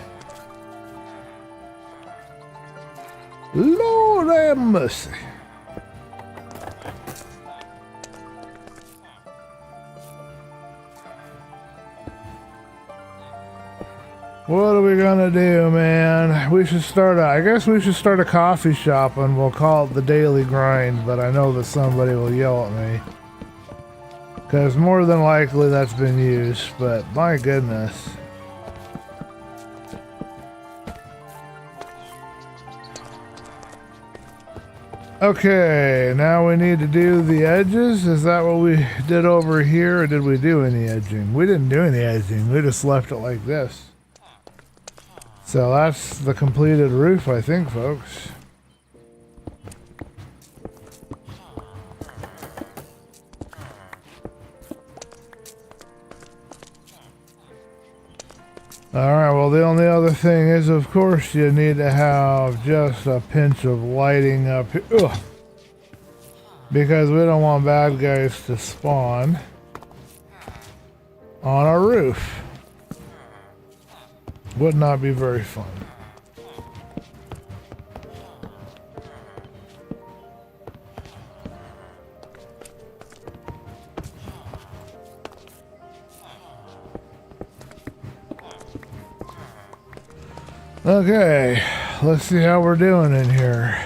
Lord have mercy. What are we gonna do, man? We should start I guess we should start a coffee shop and we'll call it the Daily Grind, but I know that somebody will yell at me. Because more than likely that's been used, but my goodness. Okay, now we need to do the edges. Is that what we did over here, or did we do any edging? We didn't do any edging. We just left it like this. So that's the completed roof, I think, folks. Alright, well the only other thing is, of course, you need to have just a pinch of lighting up here. Ugh. Because we don't want bad guys to spawn on our roof. Would not be very fun. Okay, let's see how we're doing in here.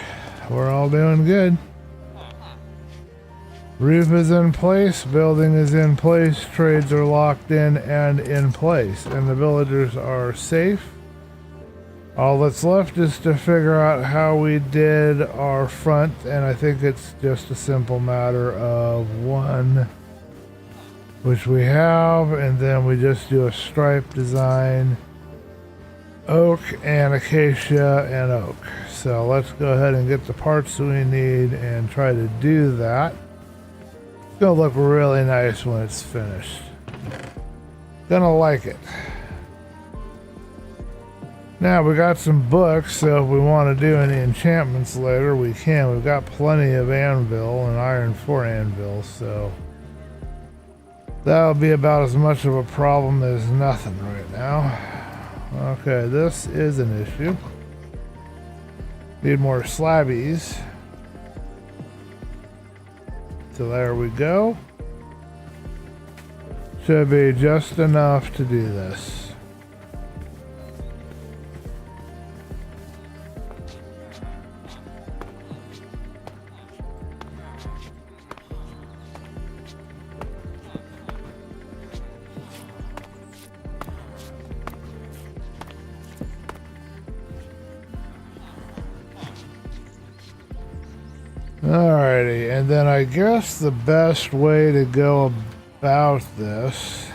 We're all doing good. Roof is in place, building is in place, trades are locked in place, and the villagers are safe. All that's left is to figure out how we did our front, and I think it's just a simple matter of one, which we have, and then we just do a stripe design, oak and acacia and oak. So let's go ahead and get the parts we need and try to do that. Gonna look really nice when it's finished. Gonna like it. Now we got some books, so if we want to do any enchantments later, we can. We've got plenty of anvil and iron for anvil, so that'll be about as much of a problem as nothing right now. Okay, this is an issue. Need more slabbies. So there we go. Should be just enough to do this. Alrighty, and then I guess the best way to go about this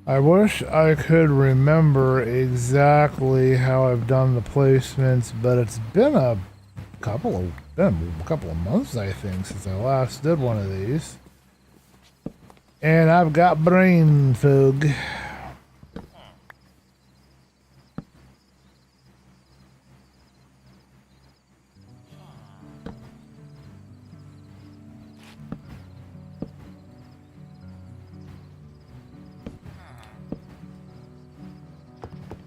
I wish I could remember exactly how I've done the placements, but it's been a couple of months, I think, since I last did one of these. And I've got brain fog.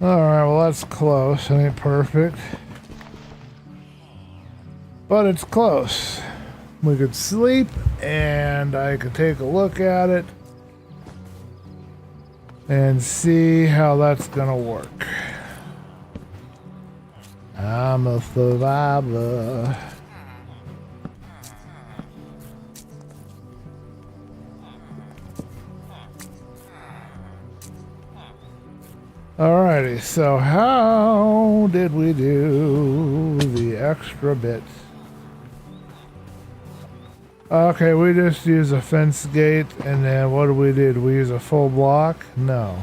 Alright, well that's close. It ain't perfect, but it's close. We could sleep and I could take a look at it and see how that's gonna work. I'm a survivor. Alrighty, so how did we do the extra bits? Okay, we just use a fence gate, and then what did we do? Did we use a full block? No.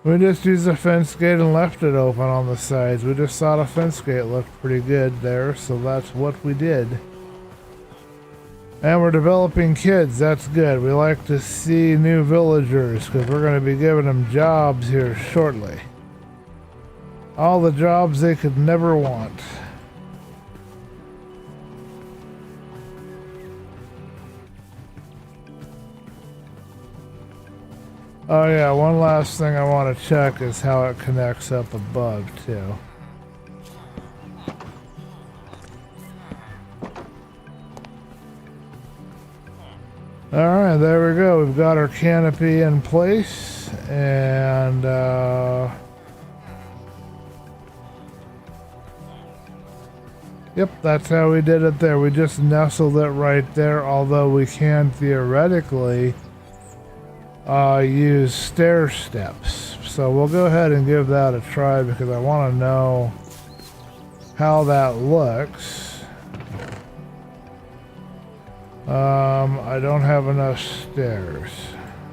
We just used a fence gate and left it open on the sides. We just thought a fence gate looked pretty good there, so that's what we did. And we're developing kids. That's good. We like to see new villagers because we're going to be giving them jobs here shortly. All the jobs they could never want. Oh yeah, one last thing I want to check is how it connects up above too. Alright, there we go. We've got our canopy in place, and yep, that's how we did it there. We just nestled it right there, although we can theoretically use stair steps. So we'll go ahead and give that a try because I want to know how that looks. I don't have enough stairs.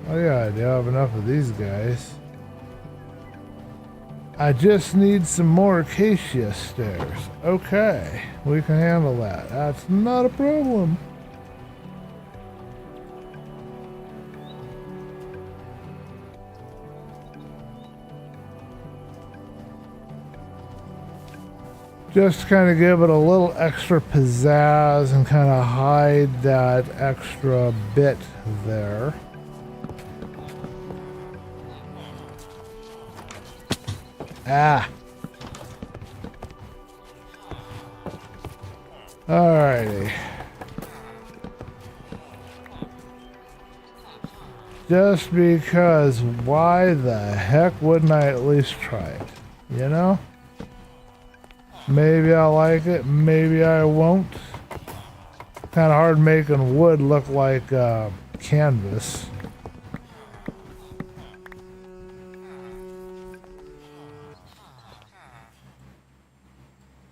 Oh yeah, I do have enough of these guys. I just need some more acacia stairs. Okay, we can handle that. That's not a problem. Just kind of give it a little extra pizzazz and kind of hide that extra bit there. Ah. Alrighty. Just because, why the heck wouldn't I at least try it? You know? Maybe I'll like it, maybe I won't. Kind of hard making wood look like canvas.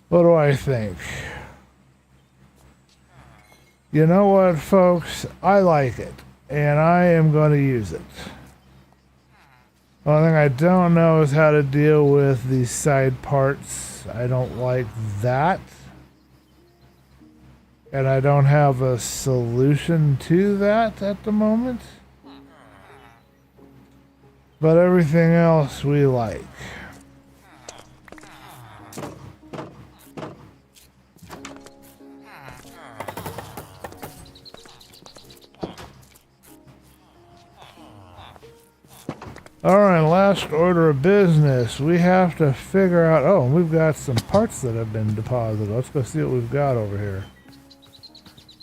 What do I think? You know what, folks? I like it, and I am going to use it. The only thing I don't know is how to deal with these side parts. I don't like that. And I don't have a solution to that at the moment. But everything else we like. Alright, last order of business. We have to figure out... Oh, we've got some parts that have been deposited. Let's go see what we've got over here.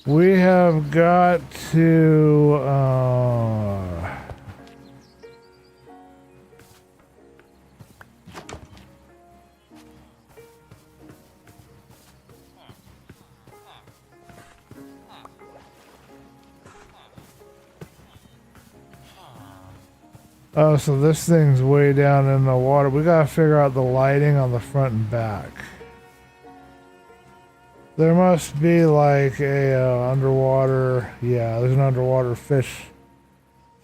We have got to... Oh, so this thing's way down in the water. We gotta figure out the lighting on the front and back. There must be like a underwater... Yeah, there's an underwater fish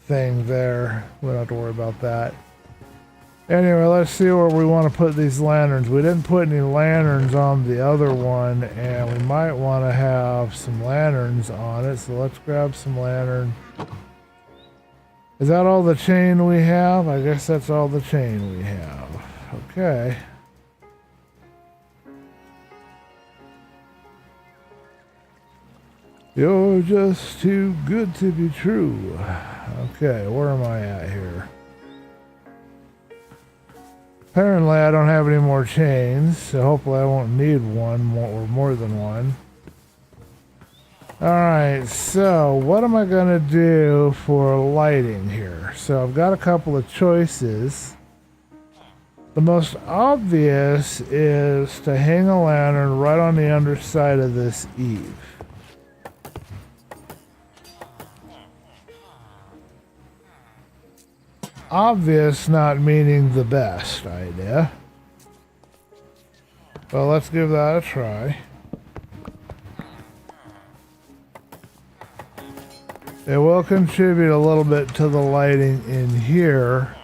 thing there. We don't have to worry about that. Anyway, let's see where we want to put these lanterns. We didn't put any lanterns on the other one, and we might want to have some lanterns on it. So let's grab some lantern. Is that all the chain we have? I guess that's all the chain we have. Okay. You're just too good to be true. Okay, where am I at here? Apparently I don't have any more chains, so hopefully I won't need one or more than one. Alright, so what am I going to do for lighting here? So I've got a couple of choices. The most obvious is to hang a lantern right on the underside of this eave. Obvious not meaning the best idea. Well, let's give that a try. It will contribute a little bit to the lighting in here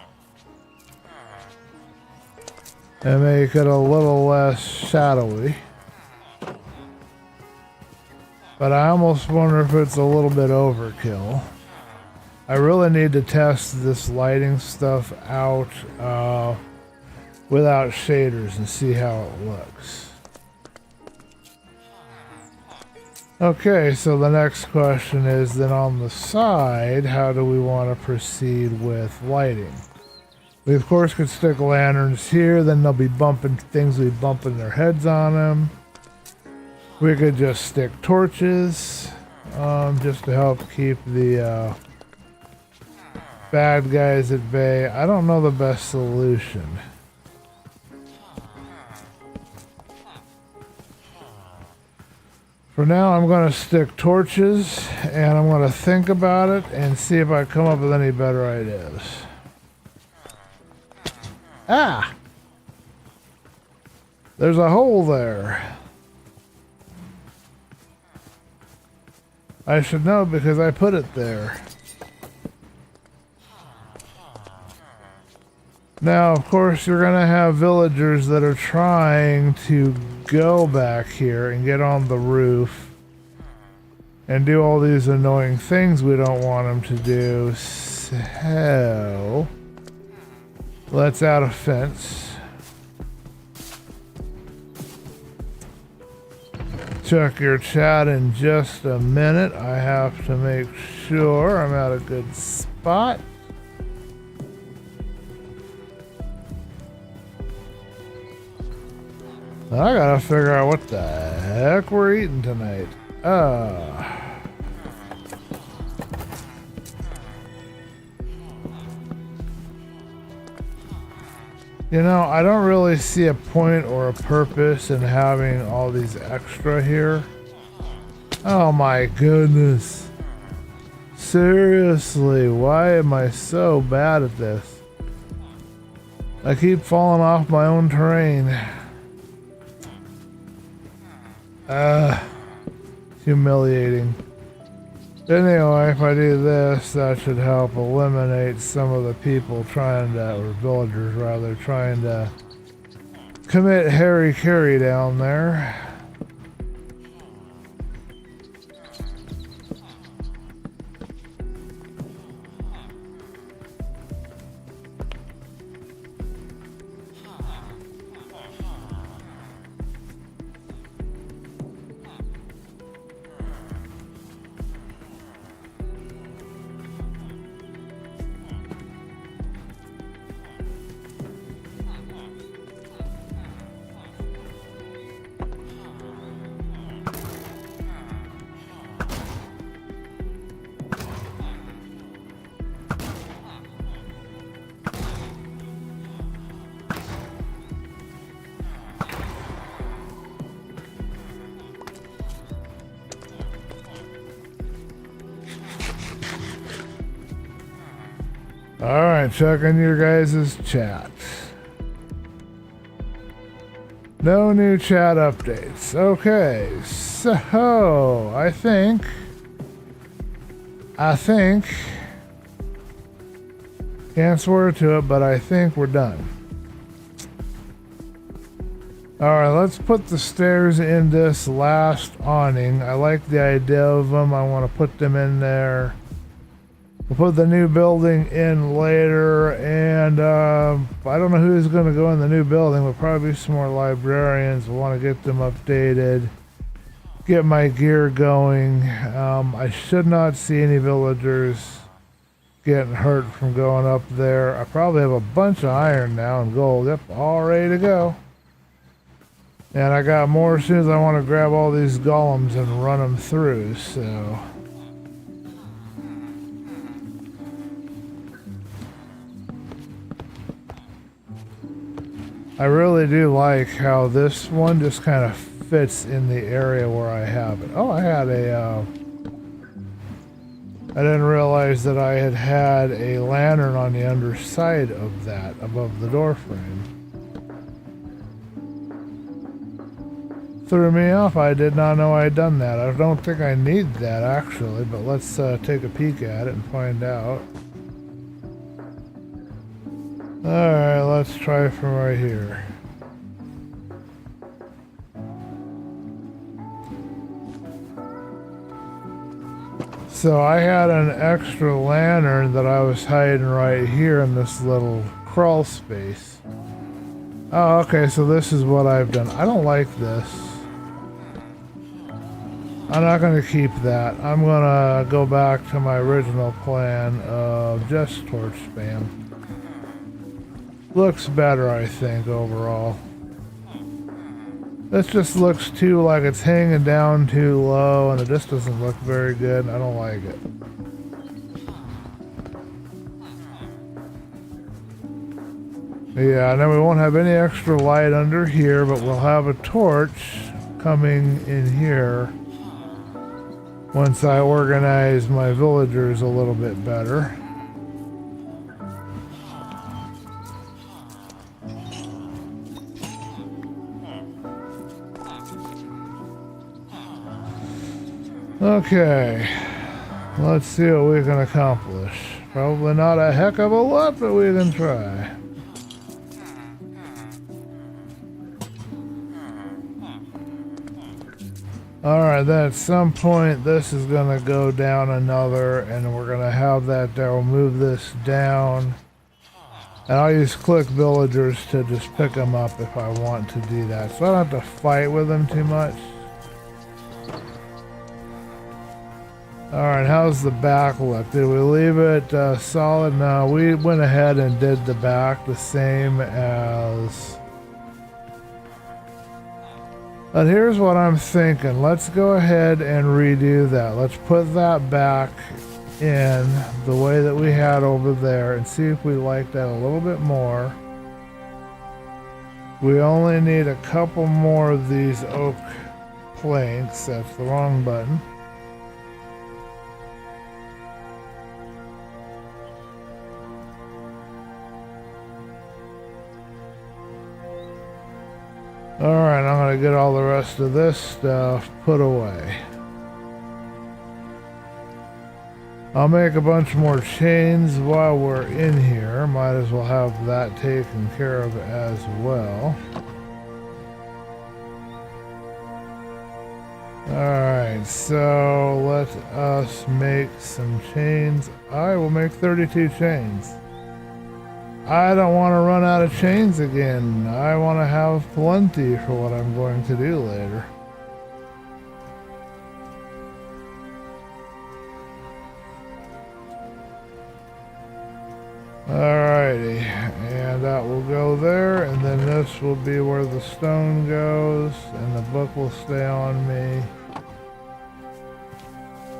and make it a little less shadowy. But I almost wonder if it's a little bit overkill. I really need to test this lighting stuff out without shaders and see how it looks. Okay, so the next question is then on the side, how do we want to proceed with lighting? We of course could stick lanterns here, then they'll be bumping, things will be bumping their heads on them. We could just stick torches, just to help keep the bad guys at bay. I don't know the best solution. For now, I'm going to stick torches, and I'm going to think about it and see if I come up with any better ideas. Ah! There's a hole there. I should know because I put it there. Now, of course, you're going to have villagers that are trying to go back here and get on the roof and do all these annoying things we don't want them to do. So, let's add a fence. Check your chat in just a minute. I have to make sure I'm at a good spot. I gotta figure out what the heck we're eating tonight. You know, I don't really see a point or a purpose in having all these extra here. Oh my goodness. Seriously, why am I so bad at this? I keep falling off my own terrain. Humiliating. Anyway, if I do this, that should help eliminate some of the people trying to, or villagers rather, trying to commit harry-carry down there. Alright, checking your guys' chat. No new chat updates. Okay, so I think can't swear to it, but I think we're done. Alright, let's put the stairs in this last awning. I like the idea of them. I want to put them in there. We'll put the new building in later, and I don't know who's going to go in the new building. We'll probably be some more librarians. We'll want to get them updated, get my gear going. I should not see any villagers getting hurt from going up there. I probably have a bunch of iron now and gold. Yep, all ready to go. And I got more as soon as I want to grab all these golems and run them through, so... I really do like how this one just kind of fits in the area where I have it. Oh, I had a, I didn't realize that I had a lantern on the underside of that, above the door frame. Threw me off. I did not know I had done that. I don't think I need that actually, but let's take a peek at it and find out. Alright, let's try from right here. So I had an extra lantern that I was hiding right here in this little crawl space. Oh, okay, so this is what I've done. I don't like this. I'm not going to keep that. I'm going to go back to my original plan of just torch spam. Looks better, I think, overall. This just looks too like it's hanging down too low, and it just doesn't look very good. I don't like it. Yeah, now we won't have any extra light under here, but we'll have a torch coming in here once I organize my villagers a little bit better. Okay, let's see what we can accomplish. Probably not a heck of a lot, but we can try. Alright, then at some point this is going to go down another, and we're going to have that there. We'll move this down. And I'll use click villagers to just pick them up if I want to do that. So I don't have to fight with them too much. Alright, how's the back look? Did we leave it solid? No, we went ahead and did the back the same as... But here's what I'm thinking. Let's go ahead and redo that. Let's put that back in the way that we had over there and see if we like that a little bit more. We only need a couple more of these oak planks. That's the wrong button. Alright, I'm going to get all the rest of this stuff put away. I'll make a bunch more chains while we're in here. Might as well have that taken care of as well. Alright, so let us make some chains. I will make 32 chains. I don't want to run out of chains again. I want to have plenty for what I'm going to do later. Alrighty, and that will go there, and then this will be where the stone goes, and the book will stay on me.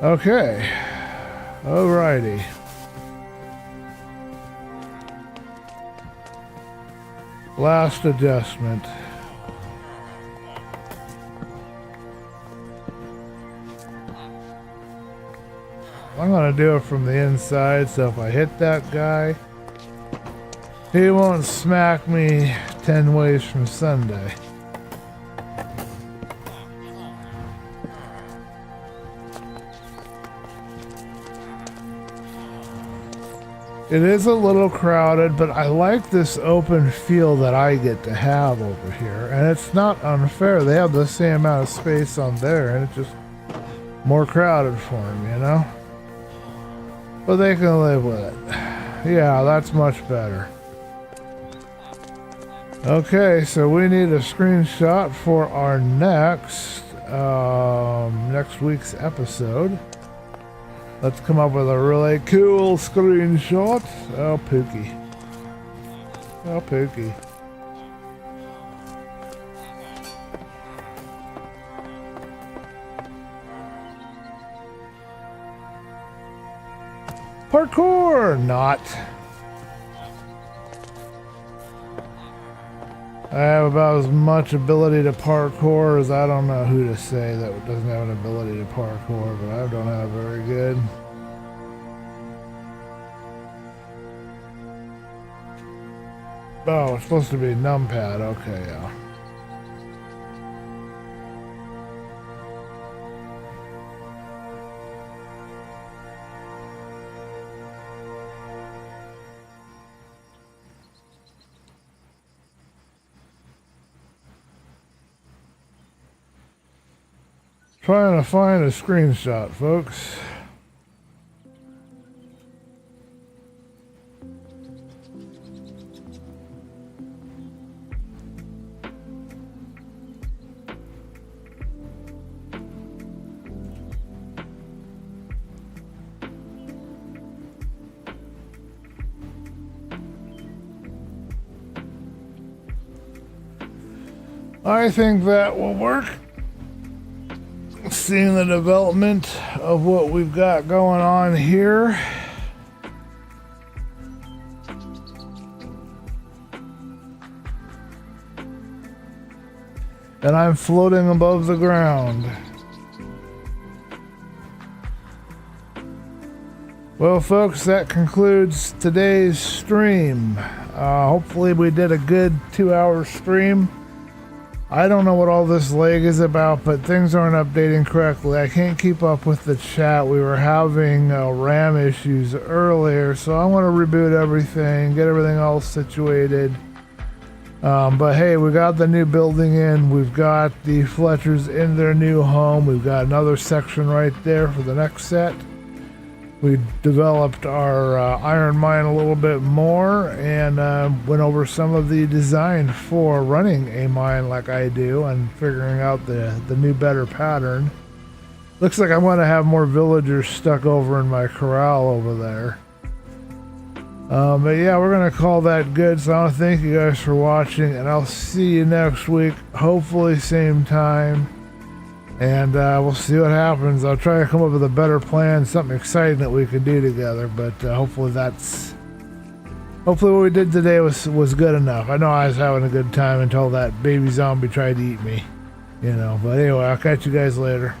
Okay, alrighty. Last adjustment. I'm going to do it from the inside, so if I hit that guy, he won't smack me 10 ways from Sunday. It is a little crowded, but I like this open feel that I get to have over here. And it's not unfair. They have the same amount of space on there, and it's just more crowded for them, you know? But they can live with it. Yeah, that's much better. Okay, so we need a screenshot for our next week's episode. Let's come up with a really cool screenshot. Oh, Pookie. Oh, Pookie. Parkour! Not. I have about as much ability to parkour as I don't know who to say that doesn't have an ability to parkour, but I don't have very good. Oh, it's supposed to be numpad. Okay, yeah. Trying to find a screenshot, folks. I think that will work. Seeing the development of what we've got going on here. And I'm floating above the ground. Well, folks, that concludes today's stream. Hopefully we did a good 2-hour stream. I don't know what all this lag is about, but things aren't updating correctly. I can't keep up with the chat. We were having RAM issues earlier, so I want to reboot everything, get everything all situated. But hey, we got the new building in. We've got the Fletchers in their new home. We've got another section right there for the next set. We developed our iron mine a little bit more and went over some of the design for running a mine like I do and figuring out the new better pattern. Looks like I'm going to have more villagers stuck over in my corral over there. But yeah, we're going to call that good. So I want to thank you guys for watching, and I'll see you next week, hopefully same time. And we'll see what happens. I'll try to come up with a better plan, something exciting that we can do together. But hopefully what we did today was good enough. I know I was having a good time until that baby zombie tried to eat me, you know. But anyway, I'll catch you guys later.